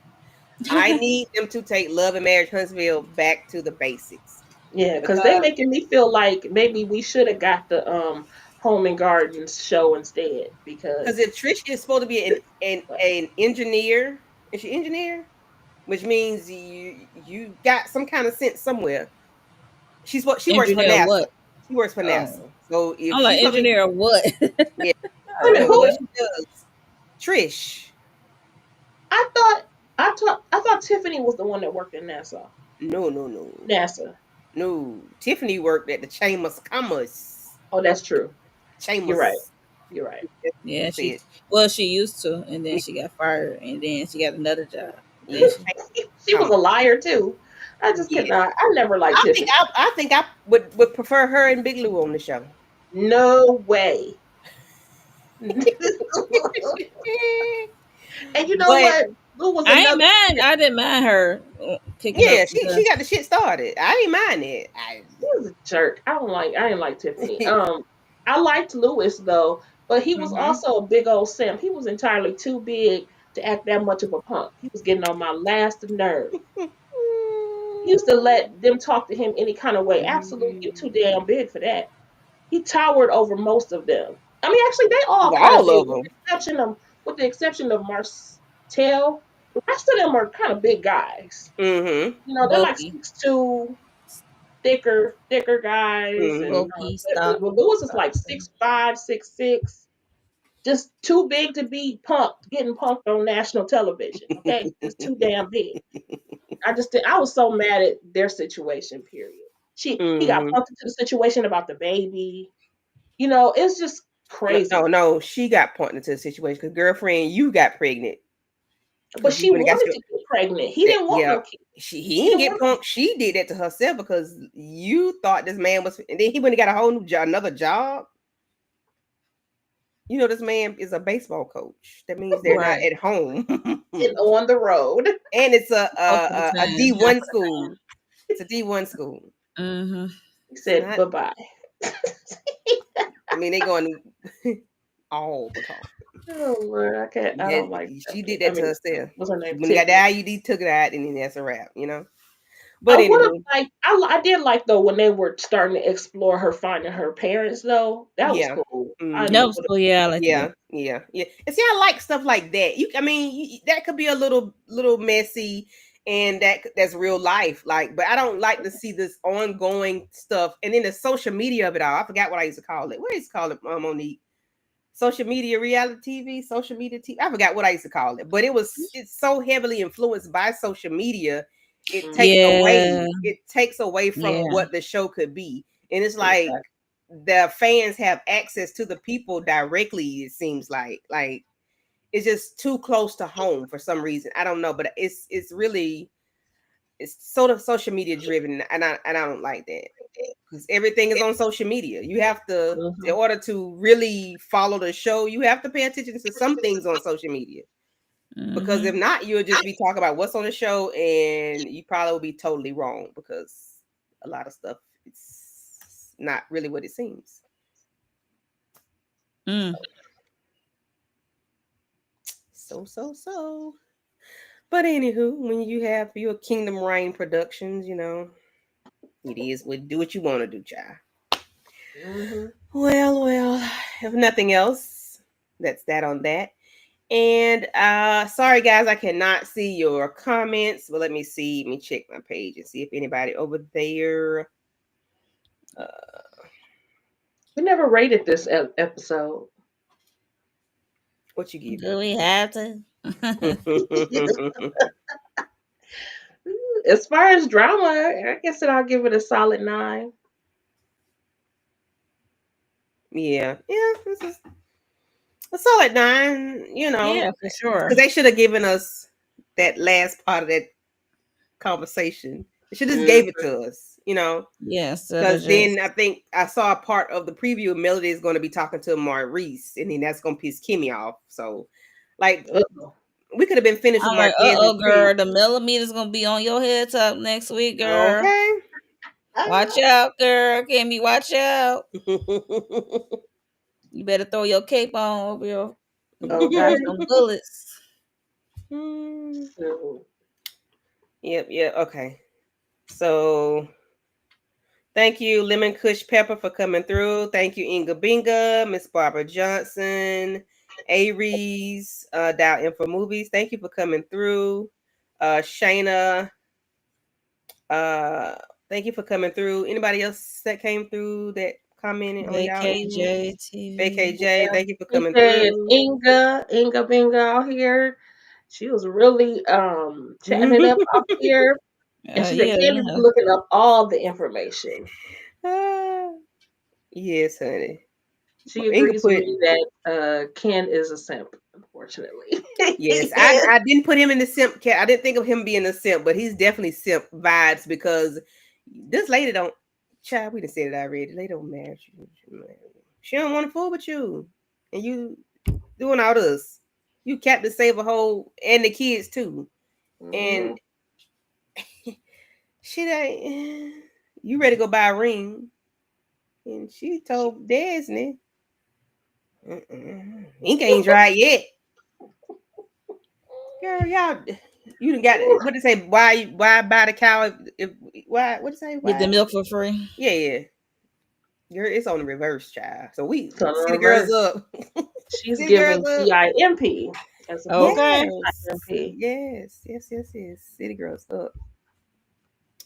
I need them to take Love and Marriage Huntsville back to the basics Yeah, because they because making me feel like maybe we should have got the Home and Gardens show instead. Because if Trish is supposed to be an engineer, is she engineer? Which means you got some kind of sense somewhere. She works for Engineer NASA. what? She works for Oh, NASA. So if I'm like she's gonna be engineer what? yeah, I I wait don't a don't minute, know know who? what that. she does. Trish. I thought I thought Tiffany was the one that worked in NASA. No, no, no. NASA. No. Tiffany worked at the Chambers Commerce. Oh, that's true. You're right. Chambers. You're right. Yeah, That's she it. well she used to, and then Yeah, she got fired, and then she got another job. yeah, Then she She was a Commerce. liar too. I just Yes. cannot. I never liked Tiffany. I think I would prefer her and Big Lou on the show. No way. And you know But what? Lou was I ain't another. mad. I didn't mind her picking up yeah, she the. got the shit started. I didn't mind it. He was a jerk. I didn't like Tiffany. I liked Lewis though, but he was hmm also a big old simp. He was entirely too big to act that much of a punk. He was getting on my last nerve. He used to let them talk to him any kind of way. Absolutely, you too damn big for that. He towered over most of them. I mean, actually, they all kind of All did, of them. with the exception of Marcel. The rest of them are kind of big guys. Mm-hmm. You know, they're like Bulky. 6'2", thicker guys, and Mm-hmm. Bulky but stock. Lewis is like 6'5", 6'6", just too big to be punked, getting punked on national television. Okay, just too damn big. I was so mad at their situation. Period. He got Mm-hmm. punked into the situation about the baby. You know, it's just No, no, crazy. no. She got pointed into the situation because girlfriend, you got pregnant But because you she went and got wanted your to get pregnant. He didn't want yeah. no kid. He He didn't didn't get want no. punked. She did that to herself because you thought this man was, and then he went and got a whole new job, another job. You know, this man is a baseball coach. That means they're not Right. at home, And on the road. and it's Most of the a time. D Half one of the school. It's a D1 school. time. He It's said not. bye bye. I mean, they going all the time. Oh Lord, I can't. I don't like that. She did I that to mean, herself. what's her She name? when he got the Tiffany. IUD, took it out, and then that's a wrap. You know. I But would have anywho, liked. I did like though when they were starting to explore her finding her parents. Though that was yeah. cool. I Mm-hmm. That would was cool. Yeah, I like Yeah, that. yeah, yeah. And see, I like stuff like that. I mean, that could be a little messy, and that's real life. Like, but I don't like to see this ongoing stuff, and then the social media of it all. I forgot what I used to call it. What I used to call it, Monique? Social media reality TV, social media TV. I forgot what I used to call it, but it's so heavily influenced by social media. It have. takes Yeah. away it takes away from Yeah. what the show could be, and it's like Exactly. the fans have access to the people directly. It seems like it's just too close to home for some reason. I don't know, but it's really it's sort of social media driven, and I don't like that because everything is on social media. You have to, in Mhm. order to really follow the show, you have to pay attention to some things on social media. Because if Mm-hmm. not, you'll just be talking about what's on the show, and you probably will be totally wrong because a lot of stuff it's not really what it seems. Mm. So. But anywho, when you have your Kingdom Reign Productions, it is what do what you want to do, child. Mhm. Well, if nothing else, that's that on that. And sorry guys, I cannot see your comments, but let me see. Let me check my page and see if anybody over there. Uh, We never rated this episode. what you give Do we have to? it? As far as drama, I guess that I'll give it a solid 9. Yeah, this is a solid 9. Yeah, for Because sure. they should have given us that last part of that conversation. They should just Mm. gave it to us. Yeah, instead of Because then I just think I saw a part of the preview. Melody is going to be talking to Maurice, and then that's going to piss Kimmy off. So, like, Uh-oh. we could have been finished with I'm like, Marquez and Chris. girl, the millimeters gonna be on your head top next week, girl. Okay. Watch out, girl. Kimmy, watch out. You better throw your cape on over your Okay. dodge them bullets. So, Yep. Okay. So thank you, Lemon Kush Pepper, for coming through. Thank you, Inga Binga, Miss Barbara Johnson, Aries, Dial In for Movies. Thank you for coming through. Shayna, uh, thank you for coming through. Anybody else that came through that commented on y'all end? VKJ TV. AKJ, thank you for coming BK and through. Inga Binga out here. She was really chatting it up out here. And she said Yeah, Candy be looking up all the information. Ah, yes, honey. She Inga agrees with put me that Ken is a simp, unfortunately. yes. He is. I didn't put him in the simp cat. I didn't think of him being a simp, but he's definitely simp vibes because this lady don't. Child, we done said it already. Lady don't match you. She don't want to fool with you, and you doing all this. You kept to save a whole and the kids too, and Mhm. she ain't. You ready to go buy a ring? And she told Disney, Ink ain't dry yet. Girl, y'all, you done got it. What to say? Why buy the cow? If why? What to say? Get the Why? milk for free. Yeah, yeah. Girl, it's on the reverse, child. So we So the city girls reverse, up. she's City girls giving up. PIMP as opposed to Okay. Yes, IMP. yes. City girls up.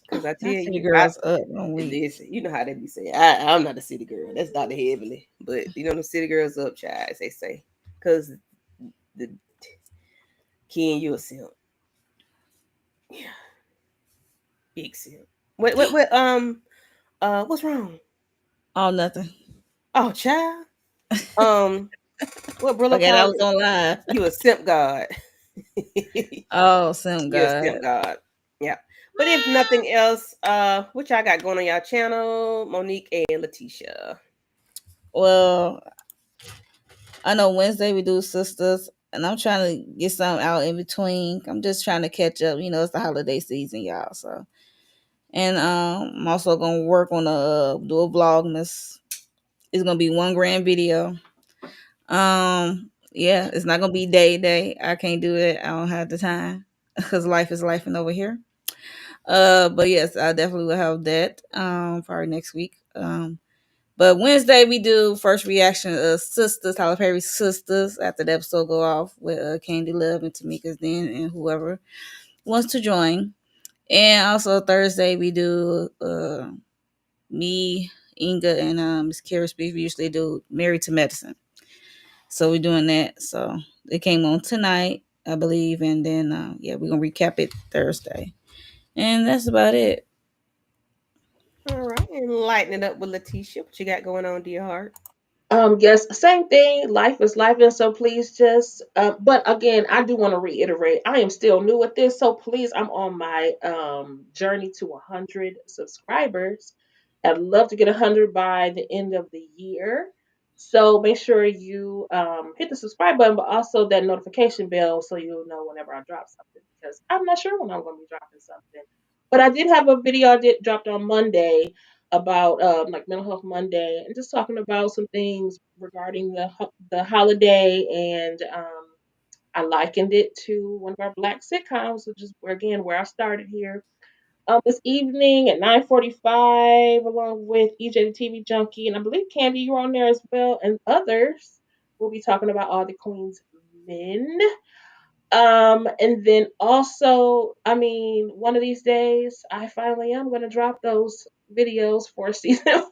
Cause I tell I see the you, girls up on week. listen, you know how they be saying. I'm not a city girl. That's Dr. Heavily, but you know the city girls up, child. As they say, cause the Ken, you a simp. Yeah, big simp. What? What's wrong? Oh, nothing. Oh, child. Um, what Brillo Okay, that called was it? on live. You a simp god. Oh, Sim You're a God. simp god. Yeah. But if nothing else, what y'all got going on y'all channel, Monique and Letitia? Well, I know Wednesday we do sisters, and I'm trying to get something out in between. I'm just trying to catch up. You know, it's the holiday season, y'all. So, and I'm also gonna work on a do a vlogmas. It's gonna be one grand video. Yeah, it's not gonna be day. I can't do it. I don't have the time because life is life and over here. But yes, I definitely will have that. Probably next week. But Wednesday we do first reaction of sisters, Tyler Perry sisters. After the episode go off with Candy Love and Tamika's Den and whoever wants to join. And also Thursday we do me, Inga, and Miss Kara Speak. We usually do Married to Medicine. So we're doing that. So it came on tonight, I believe, and then yeah, we're gonna recap it Thursday. And that's about it. All right. And lighten it up with Letitia. What you got going on, dear heart? Yes, same thing. Life is life, and so please just. But again, I do want to reiterate. I am still new at this, so please, I'm on my journey to 100 subscribers. I'd love to get 100 by the end of the year. So make sure you hit the subscribe button, but also that notification bell so you'll know whenever I drop something. Because I'm not sure when I'm going to be dropping something. But I did have a video I did dropped on Monday about like Mental Health Monday and just talking about some things regarding the holiday and I likened it to one of our black sitcoms, which is where I started here. This evening at 9:45, along with EJ the TV Junkie, and I believe Candy, you're on there as well, and others. We'll be talking about all the Queen's men. And then also, I mean, one of these days, I finally am going to drop those videos for season 5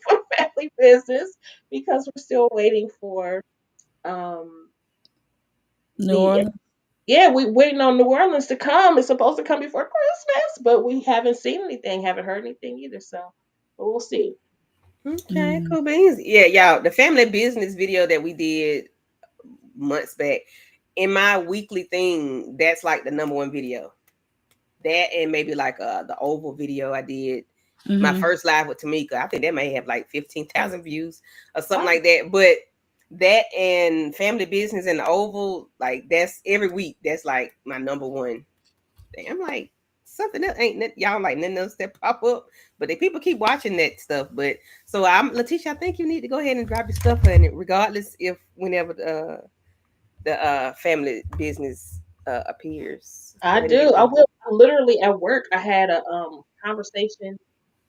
for Family Business because we're still waiting for um New the Orleans. yeah, we waiting on New Orleans to come. It's supposed to come before Christmas, but we haven't seen anything, haven't heard anything either. So, but we'll see. Okay, Mm. cool beans. Yeah, y'all, the family business video that we did months back in my weekly thing, that's like the number one video. That and maybe like the oval video I did. My Mm-hmm. first live with Tamika. I think that may have like 15,000 views or something Wow. like that. But that and family business and the oval, like that's every week. That's like my number one thing. I'm like, something else ain't y'all like nothing else that pop up. But the people keep watching that stuff. But so I'm Letitia, I think you need to go ahead and drop your stuff in it, regardless if whenever the family business appears. Go I ahead and get do. it I done. will. Literally at work, I had a conversation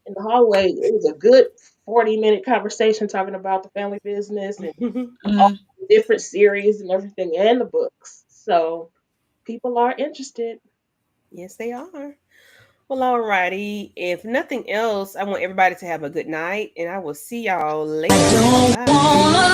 in the hallway. It was a good 40-minute conversation talking about the family business and all Mm-hmm. the different series and everything and the books. So people are interested. Yes, they are. Well, alrighty. If nothing else, I want everybody to have a good night, and I will see y'all later. Bye bye.